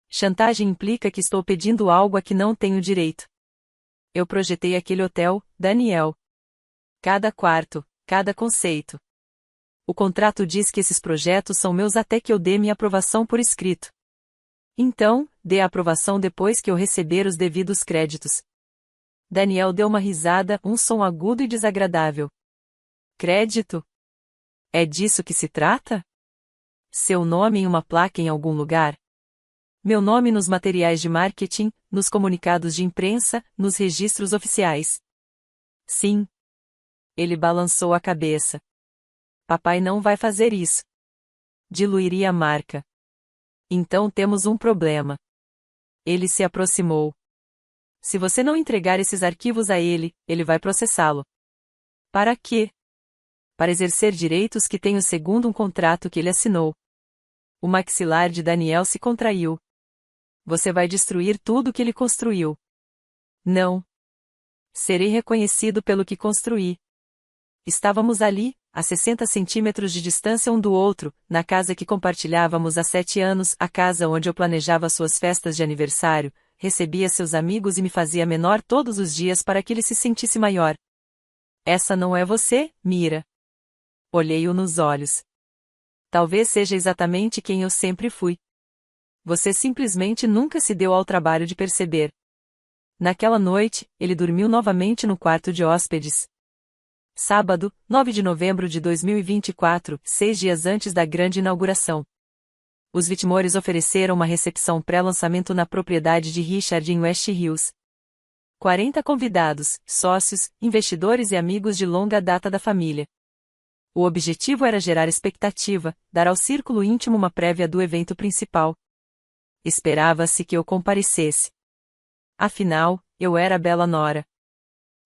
Chantagem implica que estou pedindo algo a que não tenho direito. Eu projetei aquele hotel, Daniel. Cada quarto, cada conceito. O contrato diz que esses projetos são meus até que eu dê minha aprovação por escrito. Então, dê a aprovação depois que eu receber os devidos créditos. Daniel deu uma risada, um som agudo e desagradável. Crédito? É disso que se trata? Seu nome em uma placa em algum lugar? Meu nome nos materiais de marketing, nos comunicados de imprensa, nos registros oficiais. Sim. Ele balançou a cabeça. Papai não vai fazer isso. Diluiria a marca. Então temos um problema. Ele se aproximou. Se você não entregar esses arquivos a ele, ele vai processá-lo. Para quê? Para exercer direitos que tenho segundo um contrato que ele assinou. O maxilar de Daniel se contraiu. Você vai destruir tudo que ele construiu. Não. Serei reconhecido pelo que construí. Estávamos ali, a 60 centímetros de distância um do outro, na casa que compartilhávamos há 7 anos, a casa onde eu planejava suas festas de aniversário, recebia seus amigos e me fazia menor todos os dias para que ele se sentisse maior. Essa não é você, Mira. Olhei-o nos olhos. Talvez seja exatamente quem eu sempre fui. Você simplesmente nunca se deu ao trabalho de perceber. Naquela noite, ele dormiu novamente no quarto de hóspedes. Sábado, 9 de novembro de 2024, 6 dias antes da grande inauguração. Os Whitmores ofereceram uma recepção pré-lançamento na propriedade de Richard em West Hills. 40 convidados, sócios, investidores e amigos de longa data da família. O objetivo era gerar expectativa, dar ao círculo íntimo uma prévia do evento principal. Esperava-se que eu comparecesse. Afinal, eu era a bela nora.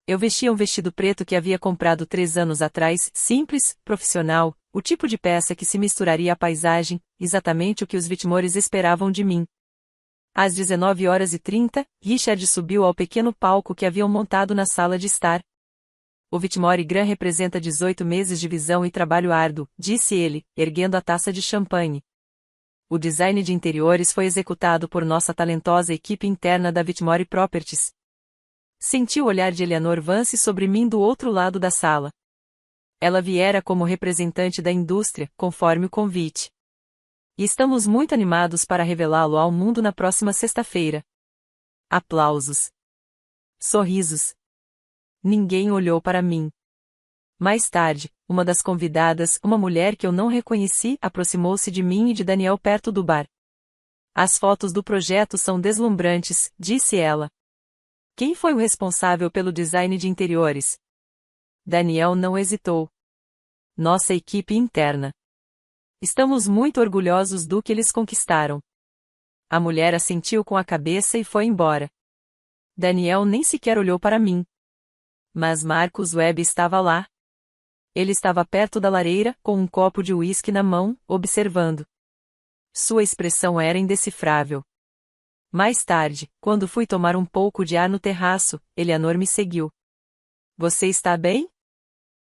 Eu vestia um vestido preto que havia comprado 3 anos atrás, simples, profissional, o tipo de peça que se misturaria à paisagem, exatamente o que os Whitmores esperavam de mim. Às 19h30, Richard subiu ao pequeno palco que haviam montado na sala de estar. O Whitmore Gran representa 18 meses de visão e trabalho árduo, disse ele, erguendo a taça de champanhe. O design de interiores foi executado por nossa talentosa equipe interna da Whitmore Properties. Senti o olhar de Eleanor Vance sobre mim do outro lado da sala. Ela viera como representante da indústria, conforme o convite. E estamos muito animados para revelá-lo ao mundo na próxima sexta-feira. Aplausos. Sorrisos. Ninguém olhou para mim. Mais tarde, uma das convidadas, uma mulher que eu não reconheci, aproximou-se de mim e de Daniel perto do bar. As fotos do projeto são deslumbrantes, disse ela. Quem foi o responsável pelo design de interiores? Daniel não hesitou. Nossa equipe interna. Estamos muito orgulhosos do que eles conquistaram. A mulher assentiu com a cabeça e foi embora. Daniel nem sequer olhou para mim. Mas Marcus Webb estava lá. Ele estava perto da lareira, com um copo de uísque na mão, observando. Sua expressão era indecifrável. Mais tarde, quando fui tomar um pouco de ar no terraço, Eleanor me seguiu. Você está bem?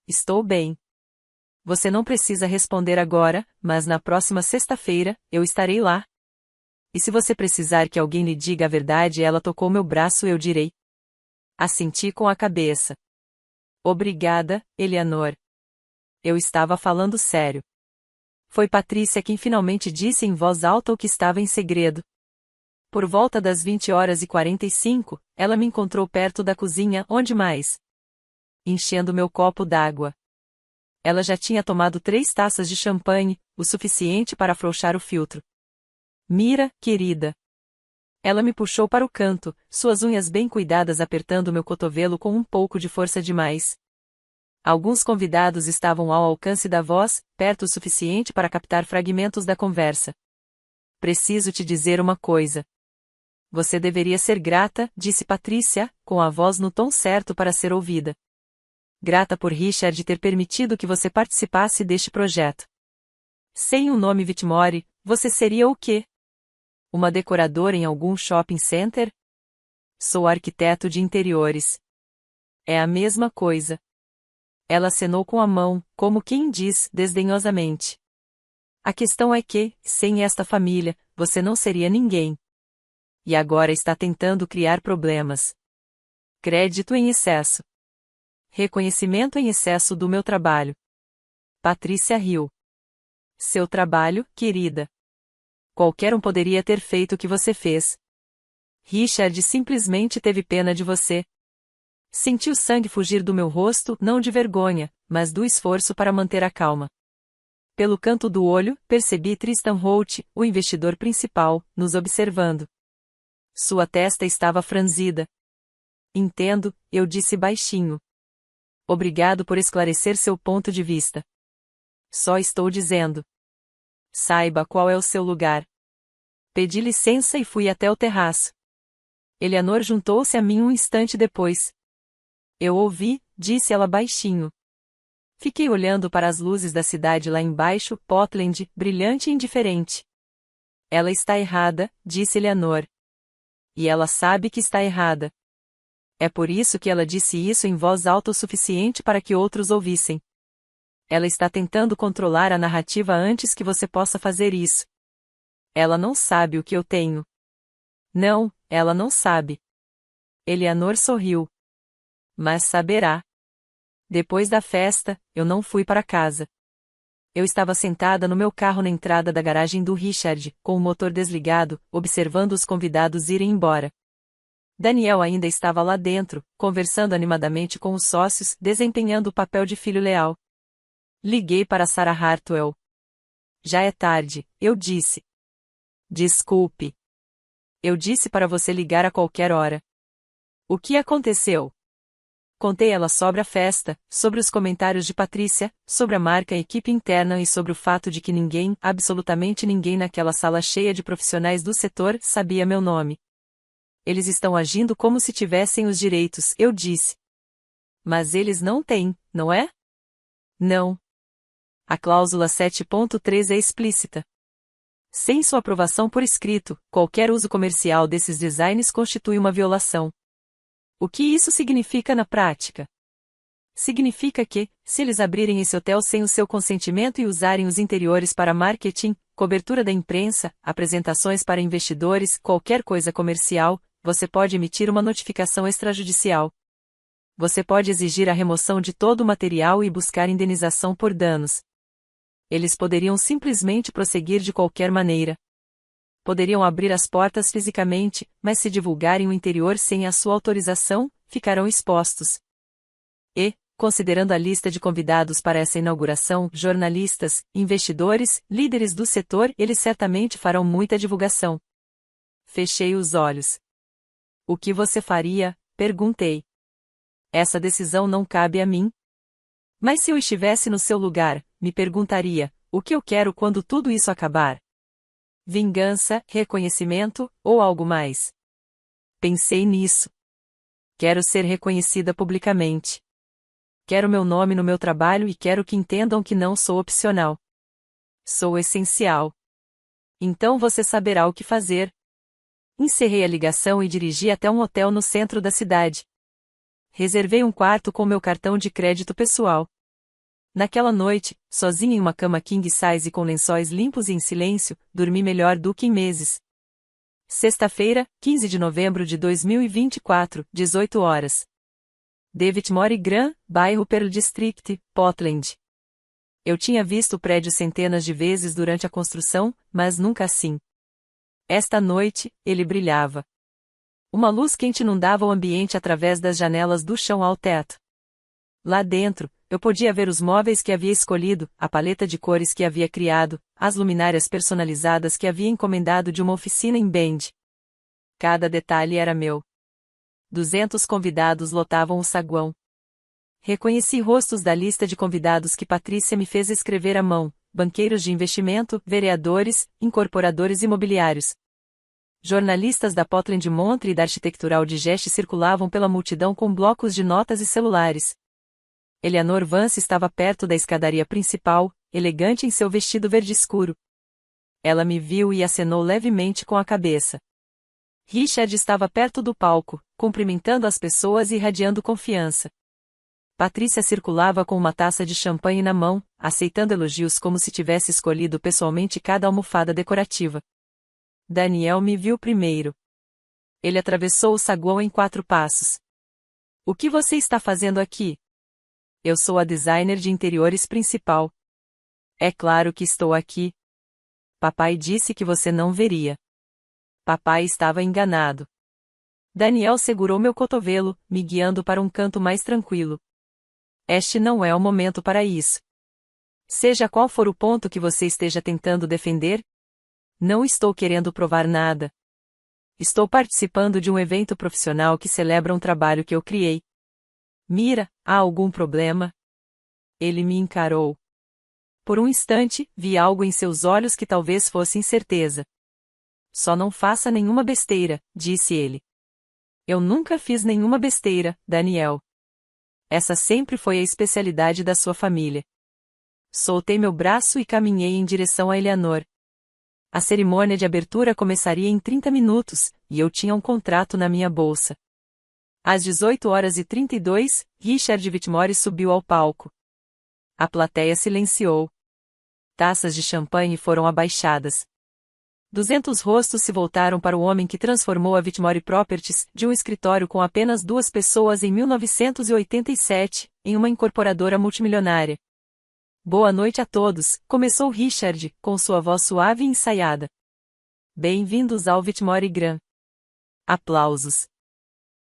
Estou bem. Você não precisa responder agora, mas na próxima sexta-feira, eu estarei lá. E se você precisar que alguém lhe diga a verdade, ela tocou meu braço, eu direi. Assenti com a cabeça. Obrigada, Eleanor. Eu estava falando sério. Foi Patrícia quem finalmente disse em voz alta o que estava em segredo. Por volta das 20h45, ela me encontrou perto da cozinha, onde mais? Enchendo meu copo d'água. Ela já tinha tomado 3 taças de champanhe, o suficiente para afrouxar o filtro. Mira, querida. Ela me puxou para o canto, suas unhas bem cuidadas apertando meu cotovelo com um pouco de força demais. Alguns convidados estavam ao alcance da voz, perto o suficiente para captar fragmentos da conversa. Preciso te dizer uma coisa. Você deveria ser grata, disse Patrícia, com a voz no tom certo para ser ouvida. Grata por Richard ter permitido que você participasse deste projeto. Sem o nome Whitmore, você seria o quê? Uma decoradora em algum shopping center? Sou arquiteto de interiores. É a mesma coisa. Ela acenou com a mão, como quem diz, desdenhosamente. A questão é que, sem esta família, você não seria ninguém. E agora está tentando criar problemas. Crédito em excesso. Reconhecimento em excesso do meu trabalho. Patrícia riu. Seu trabalho, querida. Qualquer um poderia ter feito o que você fez. Richard simplesmente teve pena de você. Senti o sangue fugir do meu rosto, não de vergonha, mas do esforço para manter a calma. Pelo canto do olho, percebi Tristan Holt, o investidor principal, nos observando. Sua testa estava franzida. Entendo, eu disse baixinho. Obrigado por esclarecer seu ponto de vista. Só estou dizendo. Saiba qual é o seu lugar. Pedi licença e fui até o terraço. Eleanor juntou-se a mim um instante depois. Eu ouvi, disse ela baixinho. Fiquei olhando para as luzes da cidade lá embaixo, Portland, brilhante e indiferente. Ela está errada, disse Eleanor. E ela sabe que está errada. É por isso que ela disse isso em voz alta o suficiente para que outros ouvissem. Ela está tentando controlar a narrativa antes que você possa fazer isso. Ela não sabe o que eu tenho. Não, ela não sabe. Eleanor sorriu. Mas saberá. Depois da festa, eu não fui para casa. Eu estava sentada no meu carro na entrada da garagem do Richard, com o motor desligado, observando os convidados irem embora. Daniel ainda estava lá dentro, conversando animadamente com os sócios, desempenhando o papel de filho leal. Liguei para Sarah Hartwell. Já é tarde, eu disse. Desculpe. Eu disse para você ligar a qualquer hora. O que aconteceu? Contei ela sobre a festa, sobre os comentários de Patrícia, sobre a marca e equipe interna e sobre o fato de que ninguém, absolutamente ninguém naquela sala cheia de profissionais do setor, sabia meu nome. Eles estão agindo como se tivessem os direitos, eu disse. Mas eles não têm, não é? Não. A cláusula 7.3 é explícita. Sem sua aprovação por escrito, qualquer uso comercial desses designs constitui uma violação. O que isso significa na prática? Significa que, se eles abrirem esse hotel sem o seu consentimento e usarem os interiores para marketing, cobertura da imprensa, apresentações para investidores, qualquer coisa comercial, você pode emitir uma notificação extrajudicial. Você pode exigir a remoção de todo o material e buscar indenização por danos. Eles poderiam simplesmente prosseguir de qualquer maneira. Poderiam abrir as portas fisicamente, mas se divulgarem o interior sem a sua autorização, ficarão expostos. E, considerando a lista de convidados para essa inauguração, jornalistas, investidores, líderes do setor, eles certamente farão muita divulgação. Fechei os olhos. O que você faria? Perguntei. Essa decisão não cabe a mim. Mas se eu estivesse no seu lugar, me perguntaria, o que eu quero quando tudo isso acabar? Vingança, reconhecimento, ou algo mais? Pensei nisso. Quero ser reconhecida publicamente. Quero meu nome no meu trabalho e quero que entendam que não sou opcional. Sou essencial. Então você saberá o que fazer. Encerrei a ligação e dirigi até um hotel no centro da cidade. Reservei um quarto com meu cartão de crédito pessoal. Naquela noite, sozinha em uma cama king size com lençóis limpos e em silêncio, dormi melhor do que em meses. Sexta-feira, 15 de novembro de 2024, 18 horas. Whitmore Grand, bairro Pearl District, Portland. Eu tinha visto o prédio centenas de vezes durante a construção, mas nunca assim. Esta noite, ele brilhava. Uma luz quente inundava o ambiente através das janelas do chão ao teto. Lá dentro, Eu podia ver os móveis que havia escolhido, a paleta de cores que havia criado, as luminárias personalizadas que havia encomendado de uma oficina em Bend. Cada detalhe era meu. 200 convidados lotavam o saguão. Reconheci rostos da lista de convidados que Patrícia me fez escrever à mão: banqueiros de investimento, vereadores, incorporadores imobiliários. Jornalistas da Portland Montre e da Arquitectural Digest circulavam pela multidão com blocos de notas e celulares. Eleanor Vance estava perto da escadaria principal, elegante em seu vestido verde escuro. Ela me viu e acenou levemente com a cabeça. Richard estava perto do palco, cumprimentando as pessoas e irradiando confiança. Patrícia circulava com uma taça de champanhe na mão, aceitando elogios como se tivesse escolhido pessoalmente cada almofada decorativa. Daniel me viu primeiro. Ele atravessou o saguão em 4 passos. O que você está fazendo aqui? Eu sou a designer de interiores principal. É claro que estou aqui. Papai disse que você não veria. Papai estava enganado. Daniel segurou meu cotovelo, me guiando para um canto mais tranquilo. Este não é o momento para isso. Seja qual for o ponto que você esteja tentando defender, não estou querendo provar nada. Estou participando de um evento profissional que celebra um trabalho que eu criei. Mira, há algum problema? Ele me encarou. Por um instante, vi algo em seus olhos que talvez fosse incerteza. Só não faça nenhuma besteira, disse ele. Eu nunca fiz nenhuma besteira, Daniel. Essa sempre foi a especialidade da sua família. Soltei meu braço e caminhei em direção a Eleanor. A cerimônia de abertura começaria em 30 minutos, e eu tinha um contrato na minha bolsa. Às 18h32, Richard Whitmore subiu ao palco. A plateia silenciou. Taças de champanhe foram abaixadas. 200 rostos se voltaram para o homem que transformou a Whitmore Properties, de um escritório com apenas 2 pessoas em 1987, em uma incorporadora multimilionária. Boa noite a todos, começou Richard, com sua voz suave e ensaiada. Bem-vindos ao Whitmore Grand. Aplausos.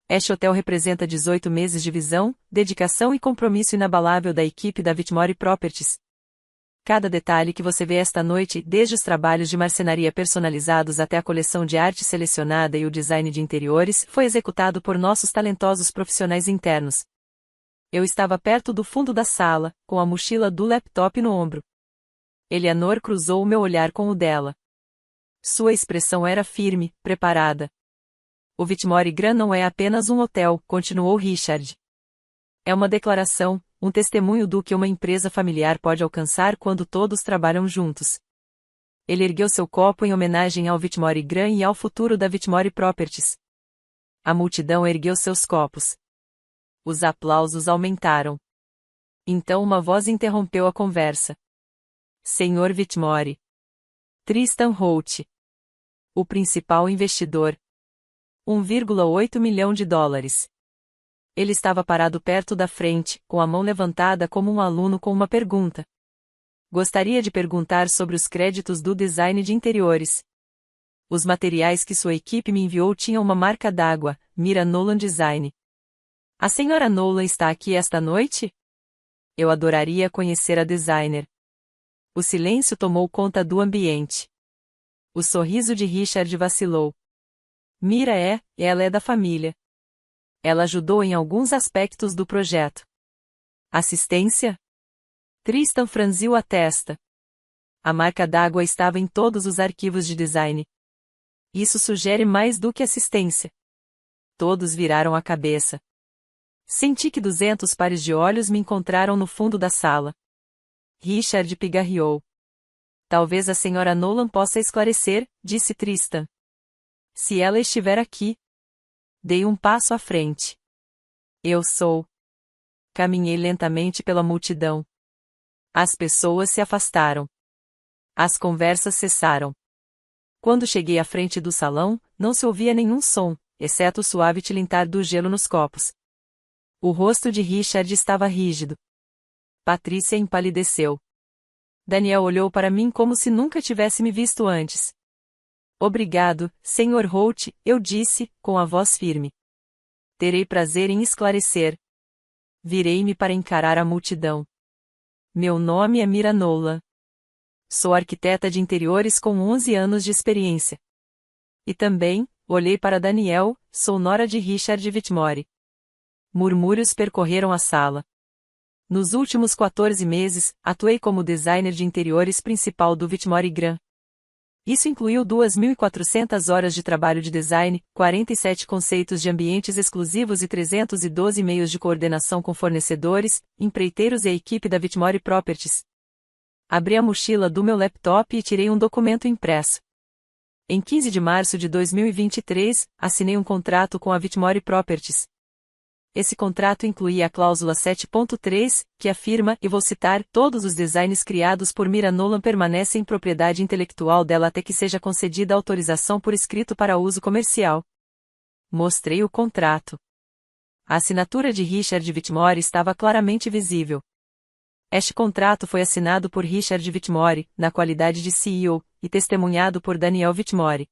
Este hotel representa 18 meses de visão, dedicação e compromisso inabalável da equipe da Whitmore Properties. Cada detalhe que você vê esta noite, desde os trabalhos de marcenaria personalizados até a coleção de arte selecionada e o design de interiores, foi executado por nossos talentosos profissionais internos. Eu estava perto do fundo da sala, com a mochila do laptop no ombro. Eleanor cruzou o meu olhar com o dela. Sua expressão era firme, preparada. O Whitmore Grand não é apenas um hotel, continuou Richard. É uma declaração, um testemunho do que uma empresa familiar pode alcançar quando todos trabalham juntos. Ele ergueu seu copo em homenagem ao Whitmore Grand e ao futuro da Whitmore Properties. A multidão ergueu seus copos. Os aplausos aumentaram. Então uma voz interrompeu a conversa. Senhor Whitmore. Tristan Holt. O principal investidor. 1,8 milhão de dólares. Ele estava parado perto da frente, com a mão levantada como um aluno com uma pergunta. Gostaria de perguntar sobre os créditos do design de interiores. Os materiais que sua equipe me enviou tinham uma marca d'água, Mira Nolan Design. A senhora Nolan está aqui esta noite? Eu adoraria conhecer a designer. O silêncio tomou conta do ambiente. O sorriso de Richard vacilou. Mira ela é da família. Ela ajudou em alguns aspectos do projeto. Assistência? Tristan franziu a testa. A marca d'água estava em todos os arquivos de design. Isso sugere mais do que assistência. Todos viraram a cabeça. Senti que 200 pares de olhos me encontraram no fundo da sala. Richard pigarreou. Talvez a senhora Nolan possa esclarecer, disse Tristan. Se ela estiver aqui. Dei um passo à frente. Eu sou. Caminhei lentamente pela multidão. As pessoas se afastaram. As conversas cessaram. Quando cheguei à frente do salão, não se ouvia nenhum som, exceto o suave tilintar do gelo nos copos. O rosto de Richard estava rígido. Patrícia empalideceu. Daniel olhou para mim como se nunca tivesse me visto antes. Obrigado, Sr. Holt, eu disse, com a voz firme. Terei prazer em esclarecer. Virei-me para encarar a multidão. Meu nome é Mira Nolan. Sou arquiteta de interiores com 11 anos de experiência. E também, olhei para Daniel, sou nora de Richard Whitmore. Murmúrios percorreram a sala. Nos últimos 14 meses, atuei como designer de interiores principal do Whitmore Graham. Isso incluiu 2.400 horas de trabalho de design, 47 conceitos de ambientes exclusivos e 312 e-mails de coordenação com fornecedores, empreiteiros e a equipe da Whitmore Properties. Abri a mochila do meu laptop e tirei um documento impresso. Em 15 de março de 2023, assinei um contrato com a Whitmore Properties. Esse contrato incluía a cláusula 7.3, que afirma, e vou citar, todos os designs criados por Mira Nolan permanecem em propriedade intelectual dela até que seja concedida autorização por escrito para uso comercial. Mostrei o contrato. A assinatura de Richard Whitmore estava claramente visível. Este contrato foi assinado por Richard Whitmore, na qualidade de CEO, e testemunhado por Daniel Whitmore.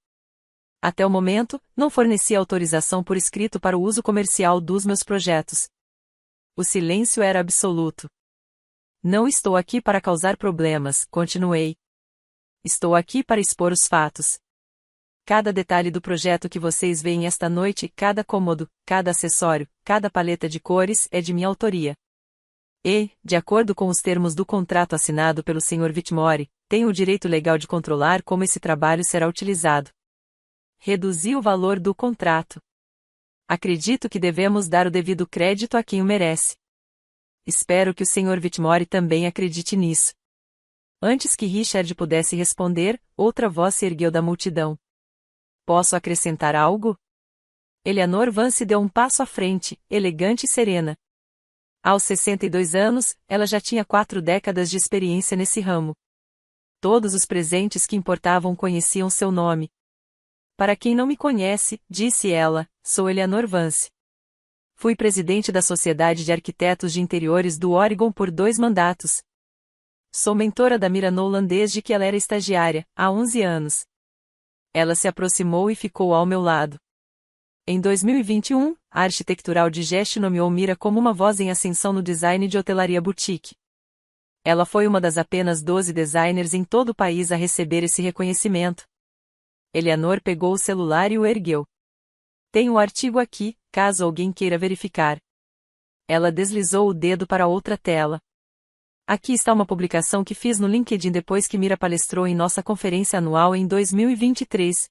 Até o momento, não forneci autorização por escrito para o uso comercial dos meus projetos. O silêncio era absoluto. Não estou aqui para causar problemas, continuei. Estou aqui para expor os fatos. Cada detalhe do projeto que vocês veem esta noite, cada cômodo, cada acessório, cada paleta de cores, é de minha autoria. E, de acordo com os termos do contrato assinado pelo Sr. Whitmore, tenho o direito legal de controlar como esse trabalho será utilizado. Reduzi o valor do contrato. Acredito que devemos dar o devido crédito a quem o merece. Espero que o Sr. Whitmore também acredite nisso. Antes que Richard pudesse responder, outra voz se ergueu da multidão. Posso acrescentar algo? Eleanor Vance deu um passo à frente, elegante e serena. Aos 62 anos, ela já tinha 4 décadas de experiência nesse ramo. Todos os presentes que importavam conheciam seu nome. Para quem não me conhece, disse ela, sou Eleanor Vance. Fui presidente da Sociedade de Arquitetos de Interiores do Oregon por 2 mandatos. Sou mentora da Mira Nolan desde que ela era estagiária, há 11 anos. Ela se aproximou e ficou ao meu lado. Em 2021, a Architectural Digest nomeou Mira como uma voz em ascensão no design de hotelaria boutique. Ela foi uma das apenas 12 designers em todo o país a receber esse reconhecimento. Eleanor pegou o celular e o ergueu. Tenho o artigo aqui, caso alguém queira verificar. Ela deslizou o dedo para outra tela. Aqui está uma publicação que fiz no LinkedIn depois que Mira palestrou em nossa conferência anual em 2023.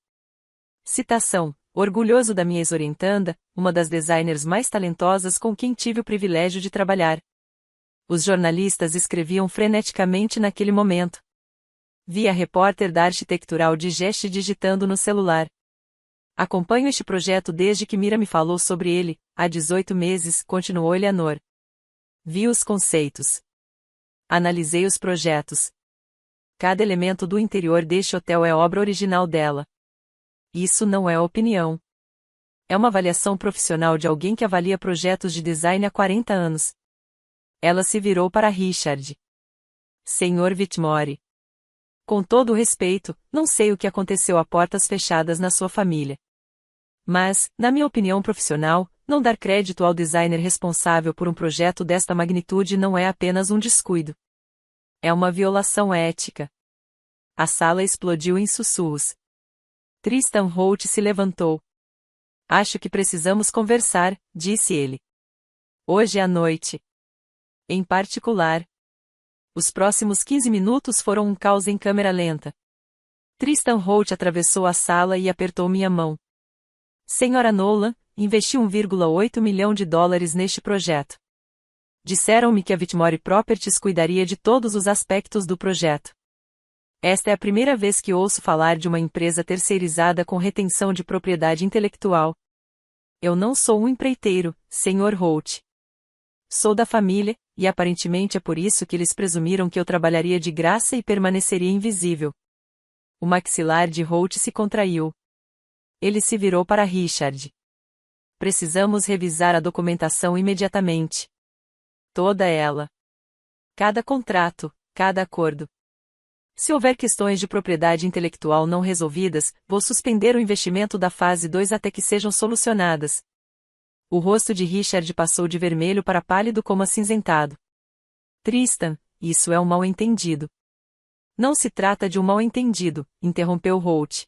Citação. Orgulhoso da minha ex-orientanda, uma das designers mais talentosas com quem tive o privilégio de trabalhar. Os jornalistas escreviam freneticamente naquele momento. Vi a repórter da Architectural Digest digitando no celular. Acompanho este projeto desde que Mira me falou sobre ele, há 18 meses, continuou Eleanor. Vi os conceitos. Analisei os projetos. Cada elemento do interior deste hotel é obra original dela. Isso não é opinião. É uma avaliação profissional de alguém que avalia projetos de design há 40 anos. Ela se virou para Richard. Sr. Whitmore. Com todo o respeito, não sei o que aconteceu a portas fechadas na sua família. Mas, na minha opinião profissional, não dar crédito ao designer responsável por um projeto desta magnitude não é apenas um descuido. É uma violação ética. A sala explodiu em sussurros. Tristan Holt se levantou. Acho que precisamos conversar, disse ele. Hoje à noite. Em particular. Os próximos 15 minutos foram um caos em câmera lenta. Tristan Holt atravessou a sala e apertou minha mão. Senhora Nolan, investi 1,8 milhão de dólares neste projeto. Disseram-me que a Whitmore Properties cuidaria de todos os aspectos do projeto. Esta é a primeira vez que ouço falar de uma empresa terceirizada com retenção de propriedade intelectual. Eu não sou um empreiteiro, Sr. Holt. Sou da família, e aparentemente é por isso que eles presumiram que eu trabalharia de graça e permaneceria invisível. O maxilar de Holt se contraiu. Ele se virou para Richard. Precisamos revisar a documentação imediatamente. Toda ela. Cada contrato, cada acordo. Se houver questões de propriedade intelectual não resolvidas, vou suspender o investimento da fase 2 até que sejam solucionadas. O rosto de Richard passou de vermelho para pálido como acinzentado. Tristan, isso é um mal-entendido. Não se trata de um mal-entendido, interrompeu Holt.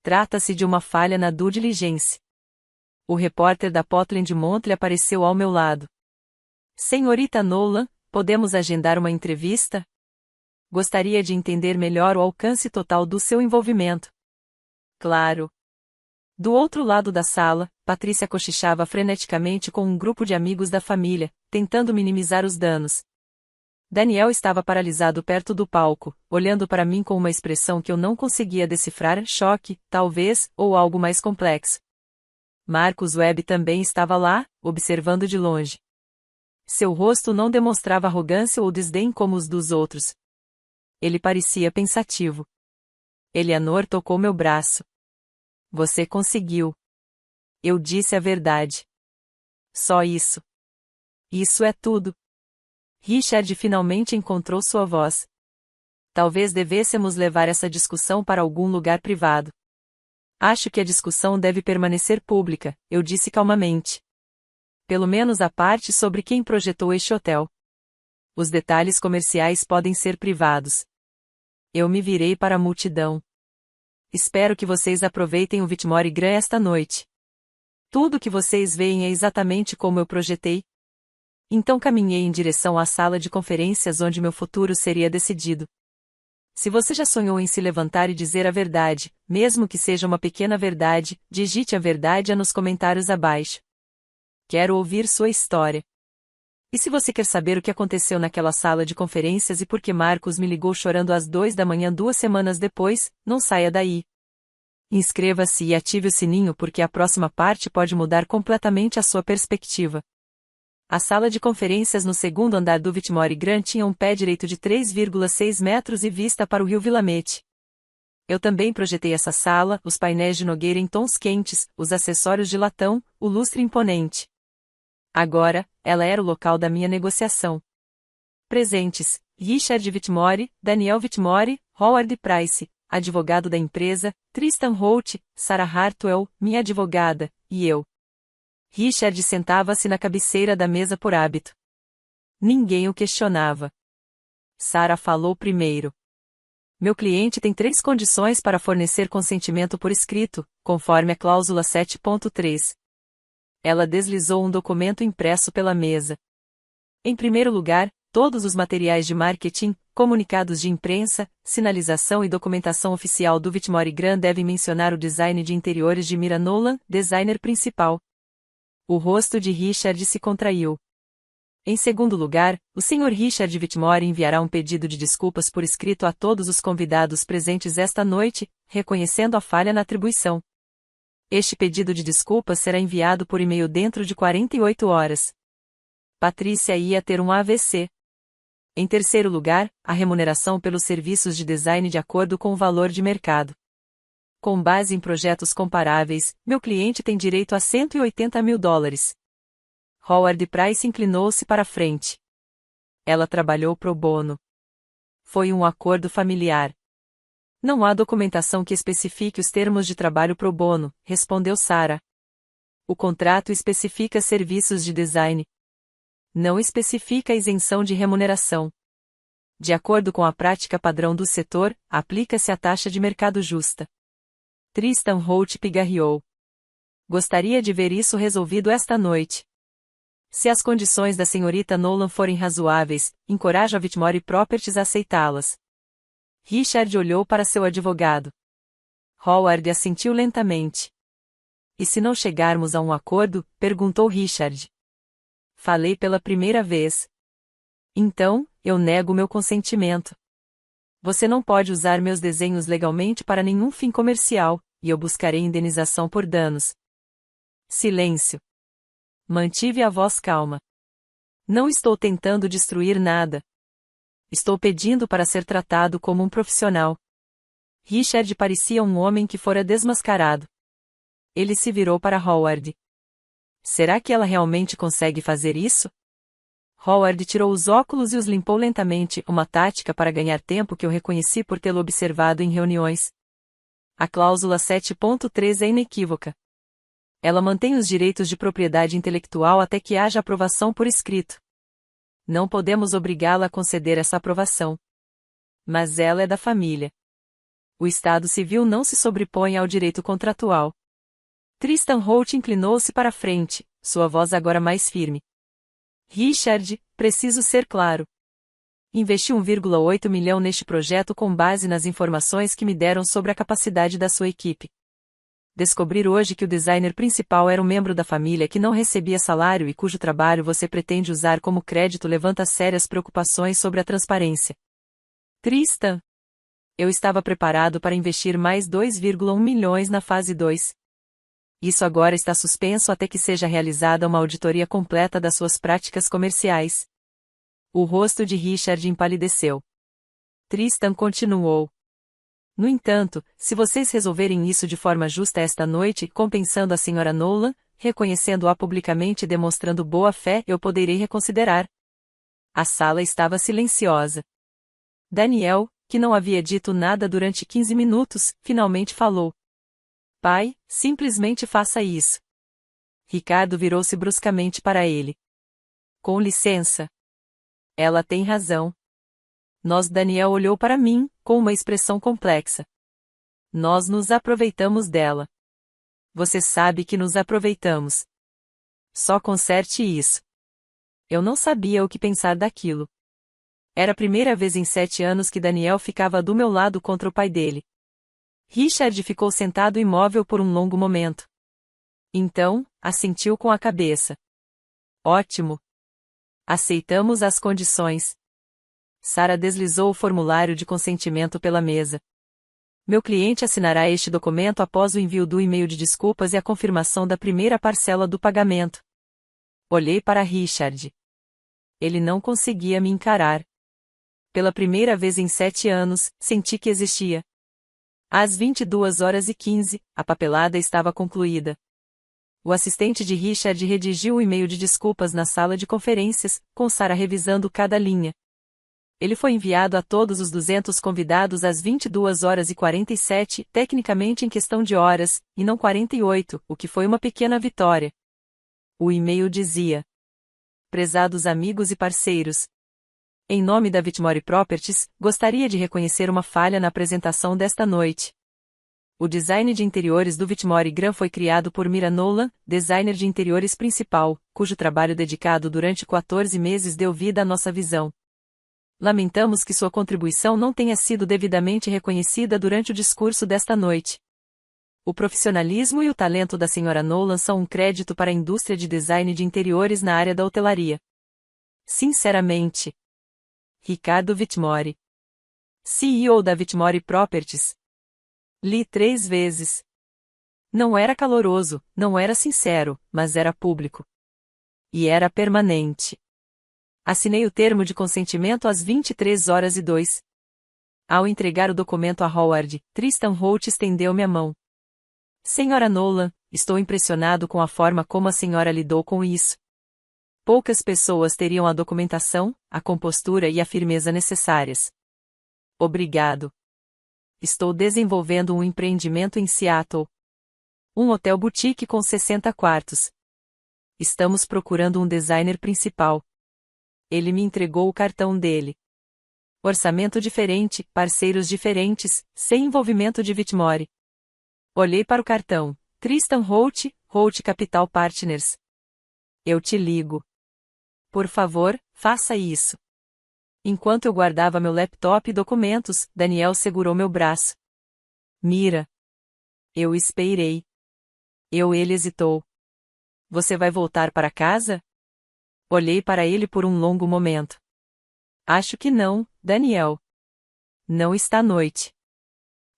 Trata-se de uma falha na due diligence. O repórter da Portland Monthly apareceu ao meu lado. Senhorita Nolan, podemos agendar uma entrevista? Gostaria de entender melhor o alcance total do seu envolvimento. Claro. Do outro lado da sala, Patrícia cochichava freneticamente com um grupo de amigos da família, tentando minimizar os danos. Daniel estava paralisado perto do palco, olhando para mim com uma expressão que eu não conseguia decifrar, choque, talvez, ou algo mais complexo. Marcus Webb também estava lá, observando de longe. Seu rosto não demonstrava arrogância ou desdém como os dos outros. Ele parecia pensativo. Eleanor tocou meu braço. Você conseguiu. Eu disse a verdade. Só isso. Isso é tudo. Richard finalmente encontrou sua voz. Talvez devêssemos levar essa discussão para algum lugar privado. Acho que a discussão deve permanecer pública, eu disse calmamente. Pelo menos a parte sobre quem projetou este hotel. Os detalhes comerciais podem ser privados. Eu me virei para a multidão. Espero que vocês aproveitem o Whitmore Grand esta noite. Tudo que vocês veem é exatamente como eu projetei. Então caminhei em direção à sala de conferências onde meu futuro seria decidido. Se você já sonhou em se levantar e dizer a verdade, mesmo que seja uma pequena verdade, digite a verdade nos comentários abaixo. Quero ouvir sua história. E se você quer saber o que aconteceu naquela sala de conferências e por que Marcus me ligou chorando às 2 da manhã 2 semanas depois, não saia daí. Inscreva-se e ative o sininho porque a próxima parte pode mudar completamente a sua perspectiva. A sala de conferências no segundo andar do Whitmore Grand tinha um pé direito de 3,6 metros e vista para o rio Willamette. Eu também projetei essa sala, os painéis de nogueira em tons quentes, os acessórios de latão, o lustre imponente. Agora, ela era o local da minha negociação. Presentes, Richard Whitmore, Daniel Whitmore, Howard Price, advogado da empresa, Tristan Holt, Sarah Hartwell, minha advogada, e eu. Richard sentava-se na cabeceira da mesa por hábito. Ninguém o questionava. Sarah falou primeiro. Meu cliente tem 3 condições para fornecer consentimento por escrito, conforme a cláusula 7.3. Ela deslizou um documento impresso pela mesa. Em primeiro lugar, todos os materiais de marketing, comunicados de imprensa, sinalização e documentação oficial do Whitmore Grand devem mencionar o design de interiores de Mira Nolan, designer principal. O rosto de Richard se contraiu. Em segundo lugar, o Sr. Richard Whitmore enviará um pedido de desculpas por escrito a todos os convidados presentes esta noite, reconhecendo a falha na atribuição. Este pedido de desculpas será enviado por e-mail dentro de 48 horas. Patrícia ia ter um AVC. Em terceiro lugar, a remuneração pelos serviços de design de acordo com o valor de mercado. Com base em projetos comparáveis, meu cliente tem direito a $180 mil. Howard Price inclinou-se para a frente. Ela trabalhou pro bono. Foi um acordo familiar. Não há documentação que especifique os termos de trabalho pro bono, respondeu Sarah. O contrato especifica serviços de design. Não especifica isenção de remuneração. De acordo com a prática padrão do setor, aplica-se a taxa de mercado justa. Tristan Holt pigarreou. Gostaria de ver isso resolvido esta noite. Se as condições da senhorita Nolan forem razoáveis, encorajo a Whitmore Properties a aceitá-las. Richard olhou para seu advogado. Howard assentiu lentamente. E se não chegarmos a um acordo? Perguntou Richard. Falei pela primeira vez. Então, eu nego meu consentimento. Você não pode usar meus desenhos legalmente para nenhum fim comercial, e eu buscarei indenização por danos. Silêncio. Mantive a voz calma. Não estou tentando destruir nada. Estou pedindo para ser tratado como um profissional. Richard parecia um homem que fora desmascarado. Ele se virou para Howard. Será que ela realmente consegue fazer isso? Howard tirou os óculos e os limpou lentamente, uma tática para ganhar tempo que eu reconheci por tê-lo observado em reuniões. A cláusula 7.3 é inequívoca. Ela mantém os direitos de propriedade intelectual até que haja aprovação por escrito. Não podemos obrigá-la a conceder essa aprovação. Mas ela é da família. O Estado civil não se sobrepõe ao direito contratual. Tristan Holt inclinou-se para a frente, sua voz agora mais firme. Richard, preciso ser claro. Investi 1,8 milhão neste projeto com base nas informações que me deram sobre a capacidade da sua equipe. Descobrir hoje que o designer principal era um membro da família que não recebia salário e cujo trabalho você pretende usar como crédito levanta sérias preocupações sobre a transparência. Tristan. Eu estava preparado para investir mais 2,1 milhões na fase 2. Isso agora está suspenso até que seja realizada uma auditoria completa das suas práticas comerciais. O rosto de Richard empalideceu. Tristan continuou. No entanto, se vocês resolverem isso de forma justa esta noite, compensando a Sra. Nolan, reconhecendo-a publicamente e demonstrando boa fé, eu poderei reconsiderar. A sala estava silenciosa. Daniel, que não havia dito nada durante 15 minutos, finalmente falou. Pai, simplesmente faça isso. Ricardo virou-se bruscamente para ele. Com licença. Ela tem razão. Daniel olhou para mim, com uma expressão complexa. Nós nos aproveitamos dela. Você sabe que nos aproveitamos. Só conserte isso. Eu não sabia o que pensar daquilo. Era a primeira vez em 7 anos que Daniel ficava do meu lado contra o pai dele. Richard ficou sentado imóvel por um longo momento. Então, assentiu com a cabeça. Ótimo. Aceitamos as condições. Sarah deslizou o formulário de consentimento pela mesa. Meu cliente assinará este documento após o envio do e-mail de desculpas e a confirmação da primeira parcela do pagamento. Olhei para Richard. Ele não conseguia me encarar. Pela primeira vez em 7 anos, senti que existia. Às 22h15, a papelada estava concluída. O assistente de Richard redigiu o e-mail de desculpas na sala de conferências, com Sarah revisando cada linha. Ele foi enviado a todos os 200 convidados às 22h47, tecnicamente em questão de horas, e não 48, o que foi uma pequena vitória. O e-mail dizia: Prezados amigos e parceiros, em nome da Whitmore Properties, gostaria de reconhecer uma falha na apresentação desta noite. O design de interiores do Whitmore Graham foi criado por Mira Nolan, designer de interiores principal, cujo trabalho dedicado durante 14 meses deu vida à nossa visão. Lamentamos que sua contribuição não tenha sido devidamente reconhecida durante o discurso desta noite. O profissionalismo e o talento da Sra. Nolan são um crédito para a indústria de design de interiores na área da hotelaria. Sinceramente. Ricardo Whitmore, CEO da Whitmore Properties. Li 3 vezes. Não era caloroso, não era sincero, mas era público. E era permanente. Assinei o termo de consentimento às 23h02. Ao entregar o documento a Howard, Tristan Holt estendeu-me a mão. Sra. Nolan, estou impressionado com a forma como a senhora lidou com isso. Poucas pessoas teriam a documentação, a compostura e a firmeza necessárias. Obrigado. Estou desenvolvendo um empreendimento em Seattle. Um hotel boutique com 60 quartos. Estamos procurando um designer principal. Ele me entregou o cartão dele. Orçamento diferente, parceiros diferentes, sem envolvimento de Whitmore. Olhei para o cartão. Tristan Holt, Holt Capital Partners. Eu te ligo. Por favor, faça isso. Enquanto eu guardava meu laptop e documentos, Daniel segurou meu braço. Mira. Eu esperei. Ele hesitou. Você vai voltar para casa? Olhei para ele por um longo momento. Acho que não, Daniel. Não está à noite.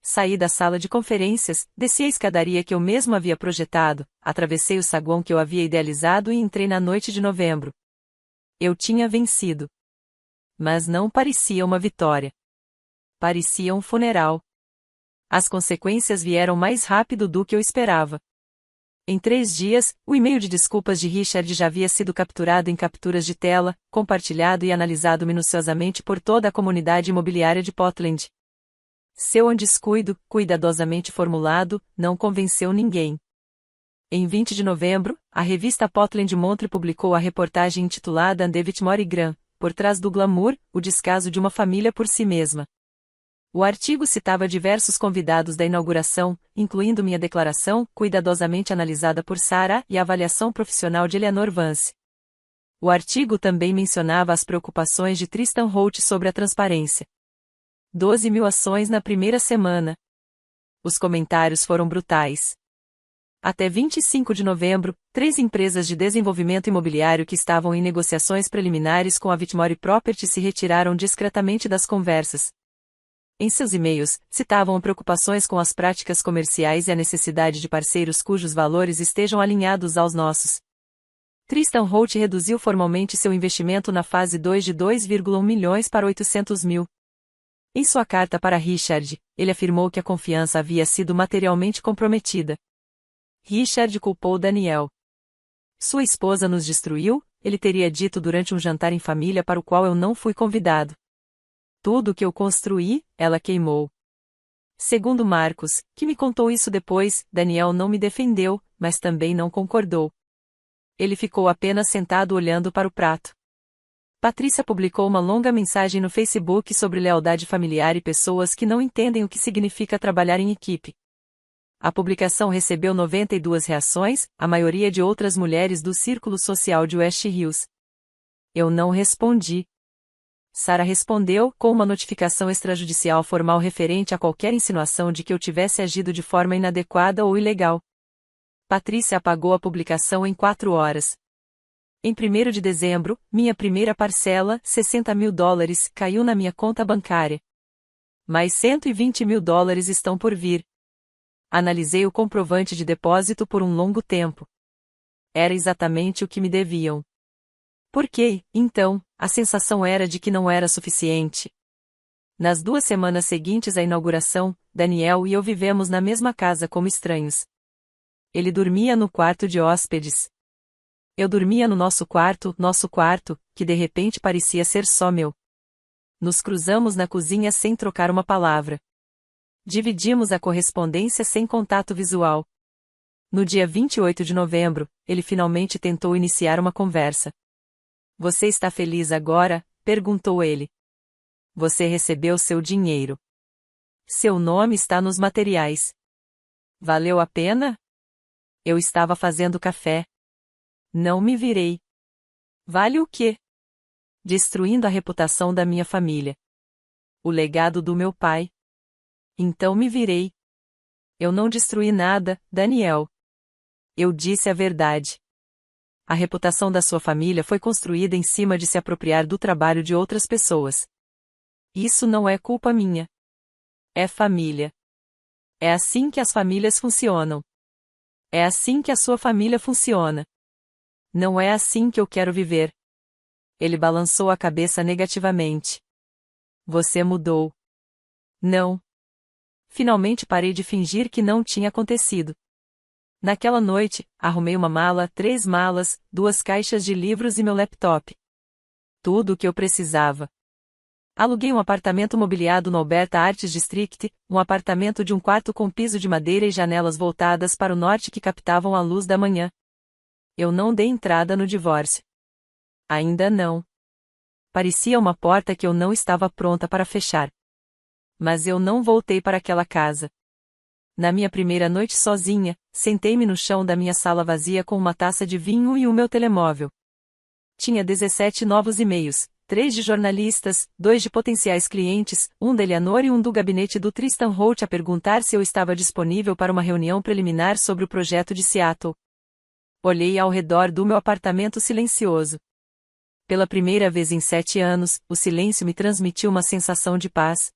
Saí da sala de conferências, desci a escadaria que eu mesmo havia projetado, atravessei o saguão que eu havia idealizado e entrei na noite de novembro. Eu tinha vencido. Mas não parecia uma vitória. Parecia um funeral. As consequências vieram mais rápido do que eu esperava. Em 3 dias, o e-mail de desculpas de Richard já havia sido capturado em capturas de tela, compartilhado e analisado minuciosamente por toda a comunidade imobiliária de Portland. Seu descuido, cuidadosamente formulado, não convenceu ninguém. Em 20 de novembro, a revista Portland Monthly publicou a reportagem intitulada David Mori Graham, Por Trás do Glamour, o descaso de uma família por si mesma. O artigo citava diversos convidados da inauguração, incluindo minha declaração, cuidadosamente analisada por Sarah, e a avaliação profissional de Eleanor Vance. O artigo também mencionava as preocupações de Tristan Holt sobre a transparência. 12 mil ações na primeira semana. Os comentários foram brutais. Até 25 de novembro, 3 empresas de desenvolvimento imobiliário que estavam em negociações preliminares com a Vitmore Property se retiraram discretamente das conversas. Em seus e-mails, citavam preocupações com as práticas comerciais e a necessidade de parceiros cujos valores estejam alinhados aos nossos. Tristan Holt reduziu formalmente seu investimento na fase 2 de 2,1 milhões para 800 mil. Em sua carta para Richard, ele afirmou que a confiança havia sido materialmente comprometida. Richard culpou Danielle. Sua esposa nos destruiu, ele teria dito durante um jantar em família para o qual eu não fui convidado. Tudo o que eu construí, ela queimou. Segundo Marcos, que me contou isso depois, Danielle não me defendeu, mas também não concordou. Ele ficou apenas sentado olhando para o prato. Patrícia publicou uma longa mensagem no Facebook sobre lealdade familiar e pessoas que não entendem o que significa trabalhar em equipe. A publicação recebeu 92 reações, a maioria de outras mulheres do círculo social de West Hills. Eu não respondi. Sarah respondeu, com uma notificação extrajudicial formal referente a qualquer insinuação de que eu tivesse agido de forma inadequada ou ilegal. Patrícia apagou a publicação em 4 horas. Em 1º de dezembro, minha primeira parcela, $60 mil, caiu na minha conta bancária. Mais $120 mil estão por vir. Analisei o comprovante de depósito por um longo tempo. Era exatamente o que me deviam. Por quê, então, a sensação era de que não era suficiente. Nas 2 semanas seguintes à inauguração, Daniel e eu vivemos na mesma casa como estranhos. Ele dormia no quarto de hóspedes. Eu dormia no nosso quarto, que de repente parecia ser só meu. Nos cruzamos na cozinha sem trocar uma palavra. Dividimos a correspondência sem contato visual. No dia 28 de novembro, ele finalmente tentou iniciar uma conversa. Você está feliz agora? Perguntou ele. Você recebeu seu dinheiro. Seu nome está nos materiais. Valeu a pena? Eu estava fazendo café. Não me virei. Vale o quê? Destruindo a reputação da minha família. O legado do meu pai. Então me virei. Eu não destruí nada, Daniel. Eu disse a verdade. A reputação da sua família foi construída em cima de se apropriar do trabalho de outras pessoas. Isso não é culpa minha. É família. É assim que as famílias funcionam. É assim que a sua família funciona. Não é assim que eu quero viver. Ele balançou a cabeça negativamente. Você mudou. Não. Finalmente parei de fingir que não tinha acontecido. Naquela noite, arrumei uma mala, 3 malas, 2 caixas de livros e meu laptop. Tudo o que eu precisava. Aluguei um apartamento mobiliado no Alberta Arts District, um apartamento de um quarto com piso de madeira e janelas voltadas para o norte que captavam a luz da manhã. Eu não dei entrada no divórcio. Ainda não. Parecia uma porta que eu não estava pronta para fechar. Mas eu não voltei para aquela casa. Na minha primeira noite sozinha, sentei-me no chão da minha sala vazia com uma taça de vinho e o meu telemóvel. Tinha 17 novos e-mails, 3 de jornalistas, 2 de potenciais clientes, um da Eleanor e um do gabinete do Tristan Holt a perguntar se eu estava disponível para uma reunião preliminar sobre o projeto de Seattle. Olhei ao redor do meu apartamento silencioso. Pela primeira vez em 7 anos, o silêncio me transmitiu uma sensação de paz.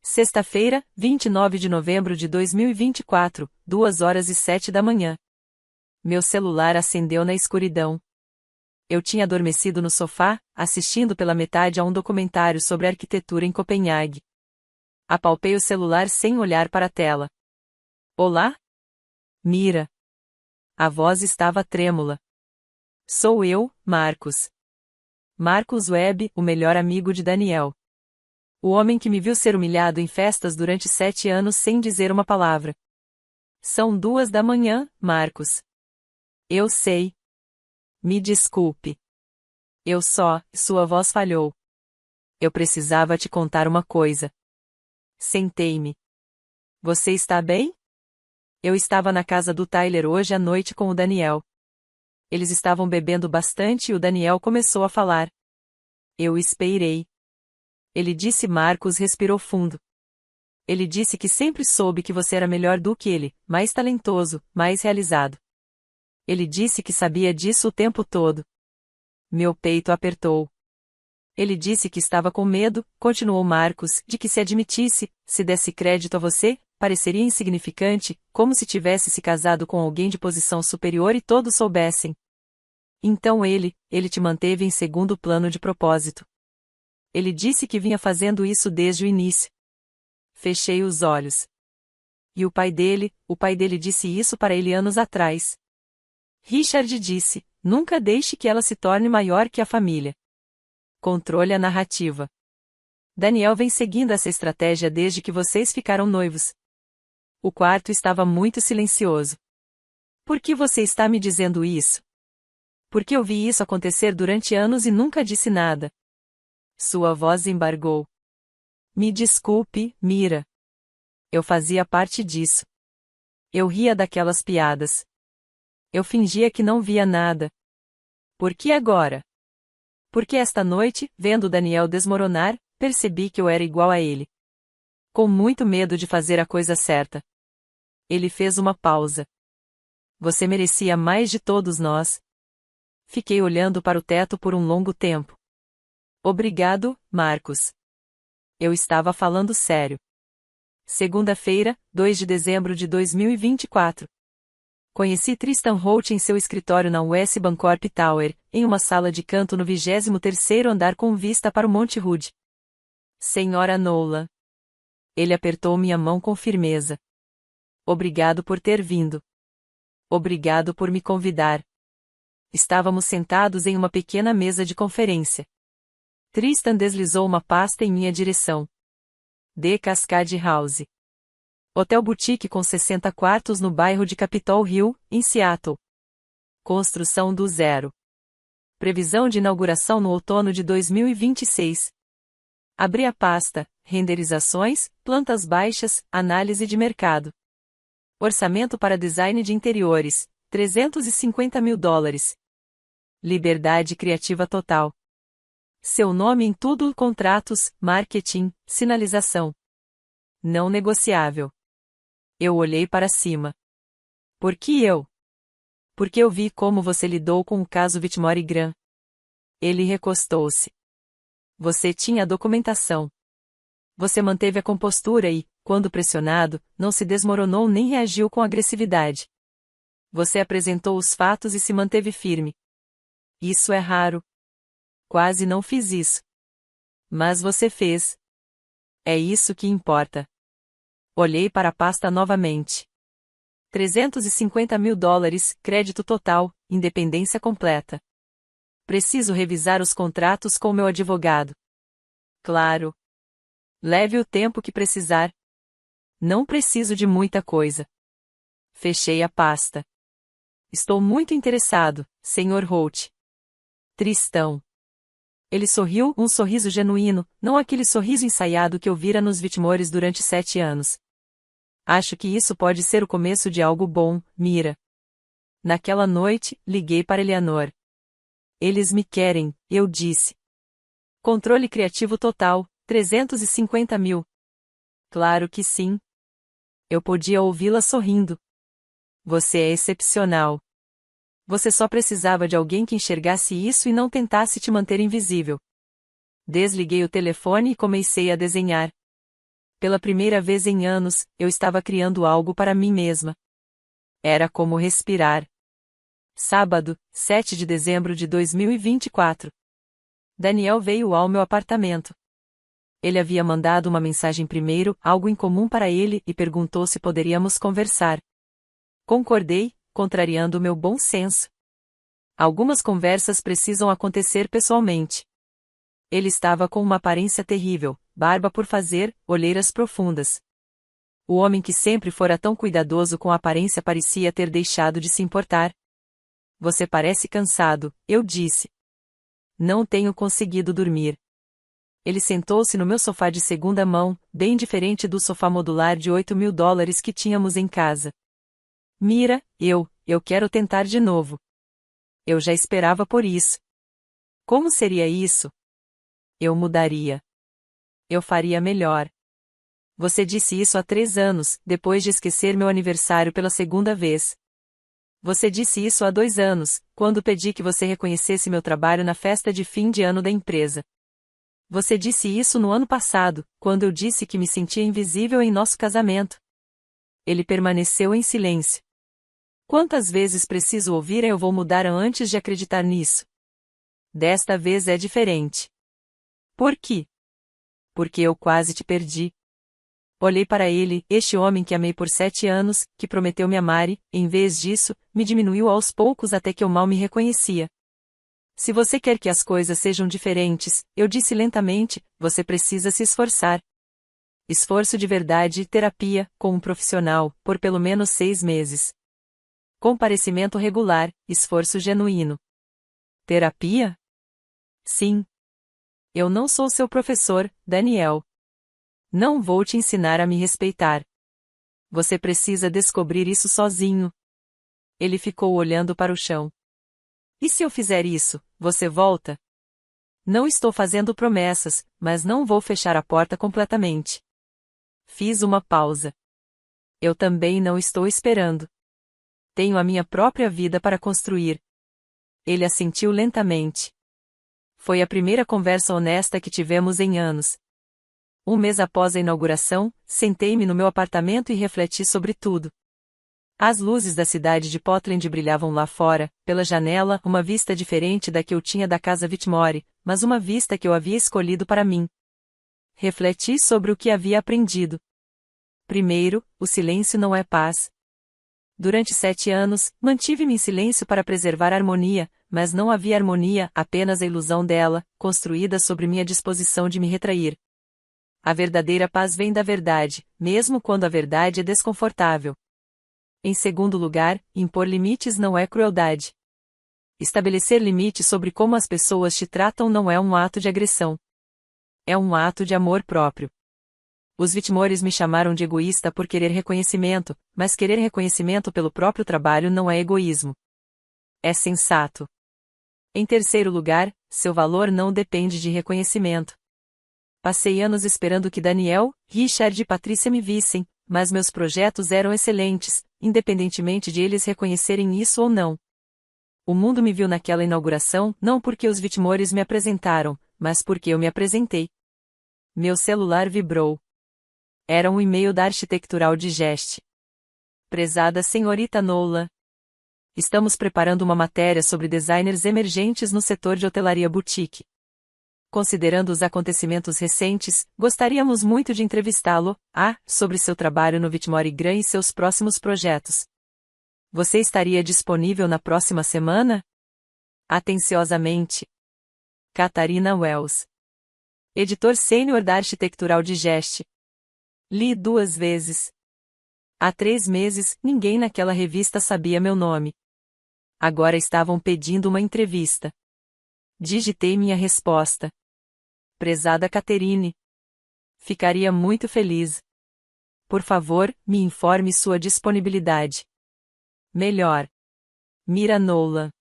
Sexta-feira, 29 de novembro de 2024, 2h07 da manhã. Meu celular acendeu na escuridão. Eu tinha adormecido no sofá, assistindo pela metade a um documentário sobre arquitetura em Copenhague. Apalpei o celular sem olhar para a tela. Olá? Mira. A voz estava trêmula. Sou eu, Marcos. Marcos Webb, o melhor amigo de Daniel. O homem que me viu ser humilhado em festas durante 7 anos sem dizer uma palavra. São 2 da manhã, Marcos. Eu sei. Me desculpe. Sua voz falhou. Eu precisava te contar uma coisa. Sentei-me. Você está bem? Eu estava na casa do Tyler hoje à noite com o Daniel. Eles estavam bebendo bastante e o Daniel começou a falar. Eu esperei. Ele disse Marcos respirou fundo. Ele disse que sempre soube que você era melhor do que ele, mais talentoso, mais realizado. Ele disse que sabia disso o tempo todo. Meu peito apertou. Ele disse que estava com medo, continuou Marcos, de que se admitisse, se desse crédito a você, pareceria insignificante, como se tivesse se casado com alguém de posição superior e todos soubessem. Então ele te manteve em segundo plano de propósito. Ele disse que vinha fazendo isso desde o início. Fechei os olhos. E o pai dele disse isso para ele anos atrás. Richard disse, nunca deixe que ela se torne maior que a família. Controle a narrativa. Daniel vem seguindo essa estratégia desde que vocês ficaram noivos. O quarto estava muito silencioso. Por que você está me dizendo isso? Porque eu vi isso acontecer durante anos e nunca disse nada. Sua voz embargou. Me desculpe, Mira. Eu fazia parte disso. Eu ria daquelas piadas. Eu fingia que não via nada. Por que agora? Porque esta noite, vendo Daniel desmoronar, percebi que eu era igual a ele. Com muito medo de fazer a coisa certa. Ele fez uma pausa. Você merecia mais de todos nós. Fiquei olhando para o teto por um longo tempo. Obrigado, Marcos. Eu estava falando sério. Segunda-feira, 2 de dezembro de 2024. Conheci Tristan Holt em seu escritório na US Bancorp Tower, em uma sala de canto no 23º andar com vista para o Monte Hood. Senhora Nolan. Ele apertou minha mão com firmeza. Obrigado por ter vindo. Obrigado por me convidar. Estávamos sentados em uma pequena mesa de conferência. Tristan deslizou uma pasta em minha direção. The Cascade House. Hotel boutique com 60 quartos no bairro de Capitol Hill, em Seattle. Construção do zero. Previsão de inauguração no outono de 2026. Abri a pasta, renderizações, plantas baixas, análise de mercado. Orçamento para design de interiores, $350 mil. Liberdade criativa total. Seu nome em tudo: contratos, marketing, sinalização. Não negociável. Eu olhei para cima. Por que eu? Porque eu vi como você lidou com o caso Whitmore e Graham. Ele recostou-se. Você tinha a documentação. Você manteve a compostura e, quando pressionado, não se desmoronou nem reagiu com agressividade. Você apresentou os fatos e se manteve firme. Isso é raro. Quase não fiz isso. Mas você fez. É isso que importa. Olhei para a pasta novamente. $350 mil, crédito total, independência completa. Preciso revisar os contratos com meu advogado. Claro. Leve o tempo que precisar. Não preciso de muita coisa. Fechei a pasta. Estou muito interessado, Sr. Holt. Tristão. Ele sorriu, um sorriso genuíno, não aquele sorriso ensaiado que eu vira nos Whitmores durante 7 anos. Acho que isso pode ser o começo de algo bom, Mira. Naquela noite, liguei para Eleanor. Eles me querem, eu disse. Controle criativo total, $350 mil. Claro que sim. Eu podia ouvi-la sorrindo. Você é excepcional. Você só precisava de alguém que enxergasse isso e não tentasse te manter invisível. Desliguei o telefone e comecei a desenhar. Pela primeira vez em anos, eu estava criando algo para mim mesma. Era como respirar. Sábado, 7 de dezembro de 2024. Daniel veio ao meu apartamento. Ele havia mandado uma mensagem primeiro, algo incomum para ele, e perguntou se poderíamos conversar. Concordei, contrariando o meu bom senso. Algumas conversas precisam acontecer pessoalmente. Ele estava com uma aparência terrível, barba por fazer, olheiras profundas. O homem que sempre fora tão cuidadoso com a aparência parecia ter deixado de se importar. Você parece cansado, eu disse. Não tenho conseguido dormir. Ele sentou-se no meu sofá de segunda mão, bem diferente do sofá modular de $8.000 que tínhamos em casa. Mira, eu quero tentar de novo. Eu já esperava por isso. Como seria isso? Eu mudaria. Eu faria melhor. Você disse isso há 3 anos, depois de esquecer meu aniversário pela segunda vez. Você disse isso há 2 anos, quando pedi que você reconhecesse meu trabalho na festa de fim de ano da empresa. Você disse isso no ano passado, quando eu disse que me sentia invisível em nosso casamento. Ele permaneceu em silêncio. Quantas vezes preciso ouvir eu vou mudar antes de acreditar nisso? Desta vez é diferente. Por quê? Porque eu quase te perdi. Olhei para ele, este homem que amei por 7 anos, que prometeu me amar e, em vez disso, me diminuiu aos poucos até que eu mal me reconhecia. Se você quer que as coisas sejam diferentes, eu disse lentamente, você precisa se esforçar. Esforço de verdade e terapia, com um profissional, por pelo menos 6 meses. Comparecimento regular, esforço genuíno. Terapia? Sim. Eu não sou seu professor, Daniel. Não vou te ensinar a me respeitar. Você precisa descobrir isso sozinho. Ele ficou olhando para o chão. E se eu fizer isso, você volta? Não estou fazendo promessas, mas não vou fechar a porta completamente. Fiz uma pausa. Eu também não estou esperando. Tenho a minha própria vida para construir. Ele assentiu lentamente. Foi a primeira conversa honesta que tivemos em anos. Um mês após a inauguração, sentei-me no meu apartamento e refleti sobre tudo. As luzes da cidade de Portland brilhavam lá fora, pela janela, uma vista diferente da que eu tinha da casa Whitmore, mas uma vista que eu havia escolhido para mim. Refleti sobre o que havia aprendido. Primeiro, o silêncio não é paz. Durante 7 anos, mantive-me em silêncio para preservar a harmonia, mas não havia harmonia, apenas a ilusão dela, construída sobre minha disposição de me retrair. A verdadeira paz vem da verdade, mesmo quando a verdade é desconfortável. Em segundo lugar, impor limites não é crueldade. Estabelecer limites sobre como as pessoas te tratam não é um ato de agressão. É um ato de amor próprio. Os Whitmores me chamaram de egoísta por querer reconhecimento, mas querer reconhecimento pelo próprio trabalho não é egoísmo. É sensato. Em terceiro lugar, seu valor não depende de reconhecimento. Passei anos esperando que Daniel, Richard e Patrícia me vissem, mas meus projetos eram excelentes, independentemente de eles reconhecerem isso ou não. O mundo me viu naquela inauguração não porque os Whitmores me apresentaram, mas porque eu me apresentei. Meu celular vibrou. Era um e-mail da Arquitectural Digest. Prezada senhorita Nola. Estamos preparando uma matéria sobre designers emergentes no setor de hotelaria boutique. Considerando os acontecimentos recentes, gostaríamos muito de entrevistá-lo, sobre seu trabalho no Whitmore Gran e seus próximos projetos. Você estaria disponível na próxima semana? Atenciosamente. Catarina Wells. Editor sênior da Arquitectural Digest. Li 2 vezes. Há 3 meses, ninguém naquela revista sabia meu nome. Agora estavam pedindo uma entrevista. Digitei minha resposta. Prezada Caterine. Ficaria muito feliz. Por favor, me informe sua disponibilidade. Melhor. Mira Nola.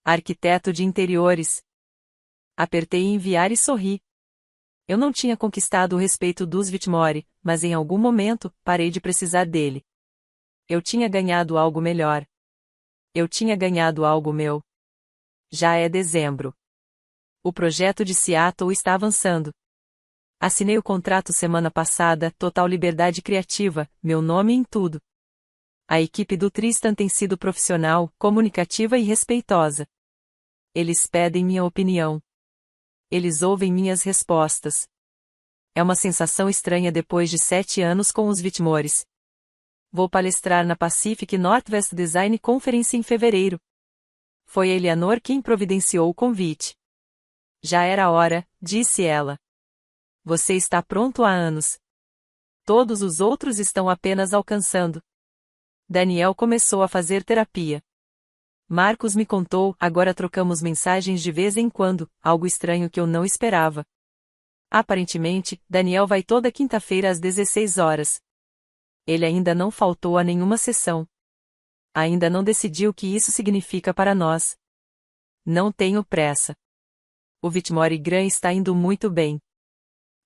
Arquiteto de interiores. Apertei enviar e sorri. Eu não tinha conquistado o respeito dos Whitmore, mas em algum momento, parei de precisar dele. Eu tinha ganhado algo melhor. Eu tinha ganhado algo meu. Já é dezembro. O projeto de Seattle está avançando. Assinei o contrato semana passada, total liberdade criativa, meu nome em tudo. A equipe do Tristan tem sido profissional, comunicativa e respeitosa. Eles pedem minha opinião. Eles ouvem minhas respostas. É uma sensação estranha depois de 7 anos com os Whitmores. Vou palestrar na Pacific Northwest Design Conference em fevereiro. Foi Eleanor quem providenciou o convite. Já era hora, disse ela. Você está pronto há anos. Todos os outros estão apenas alcançando. Daniel começou a fazer terapia. Marcos me contou, agora trocamos mensagens de vez em quando, algo estranho que eu não esperava. Aparentemente, Daniel vai toda quinta-feira às 16 horas. Ele ainda não faltou a nenhuma sessão. Ainda não decidiu o que isso significa para nós. Não tenho pressa. O Vitmore Gran está indo muito bem.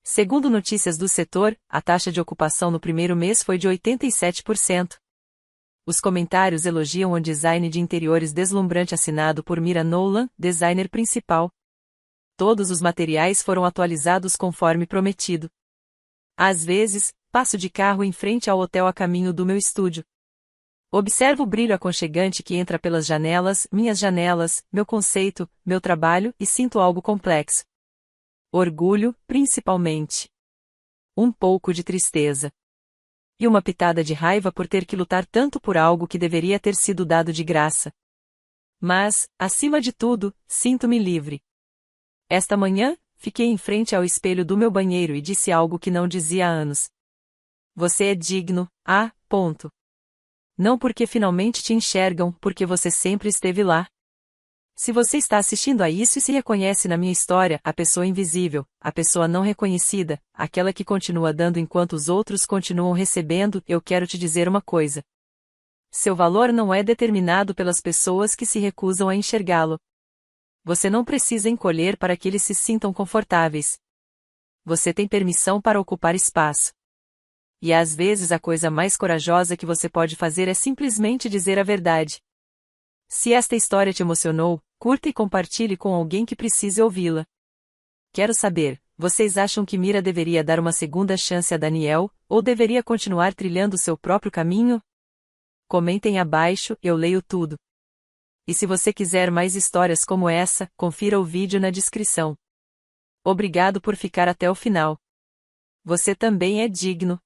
Segundo notícias do setor, a taxa de ocupação no primeiro mês foi de 87%. Os comentários elogiam o design de interiores deslumbrante assinado por Mira Nolan, designer principal. Todos os materiais foram atualizados conforme prometido. Às vezes, passo de carro em frente ao hotel a caminho do meu estúdio. Observo o brilho aconchegante que entra pelas janelas, minhas janelas, meu conceito, meu trabalho e sinto algo complexo. Orgulho, principalmente. Um pouco de tristeza. E uma pitada de raiva por ter que lutar tanto por algo que deveria ter sido dado de graça. Mas, acima de tudo, sinto-me livre. Esta manhã, fiquei em frente ao espelho do meu banheiro e disse algo que não dizia há anos. Você é digno, ponto. Não porque finalmente te enxergam, porque você sempre esteve lá. Se você está assistindo a isso e se reconhece na minha história, a pessoa invisível, a pessoa não reconhecida, aquela que continua dando enquanto os outros continuam recebendo, eu quero te dizer uma coisa. Seu valor não é determinado pelas pessoas que se recusam a enxergá-lo. Você não precisa encolher para que eles se sintam confortáveis. Você tem permissão para ocupar espaço. E às vezes a coisa mais corajosa que você pode fazer é simplesmente dizer a verdade. Se esta história te emocionou, curta e compartilhe com alguém que precise ouvi-la. Quero saber, vocês acham que Mira deveria dar uma segunda chance a Daniel, ou deveria continuar trilhando seu próprio caminho? Comentem abaixo, eu leio tudo. E se você quiser mais histórias como essa, confira o vídeo na descrição. Obrigado por ficar até o final. Você também é digno,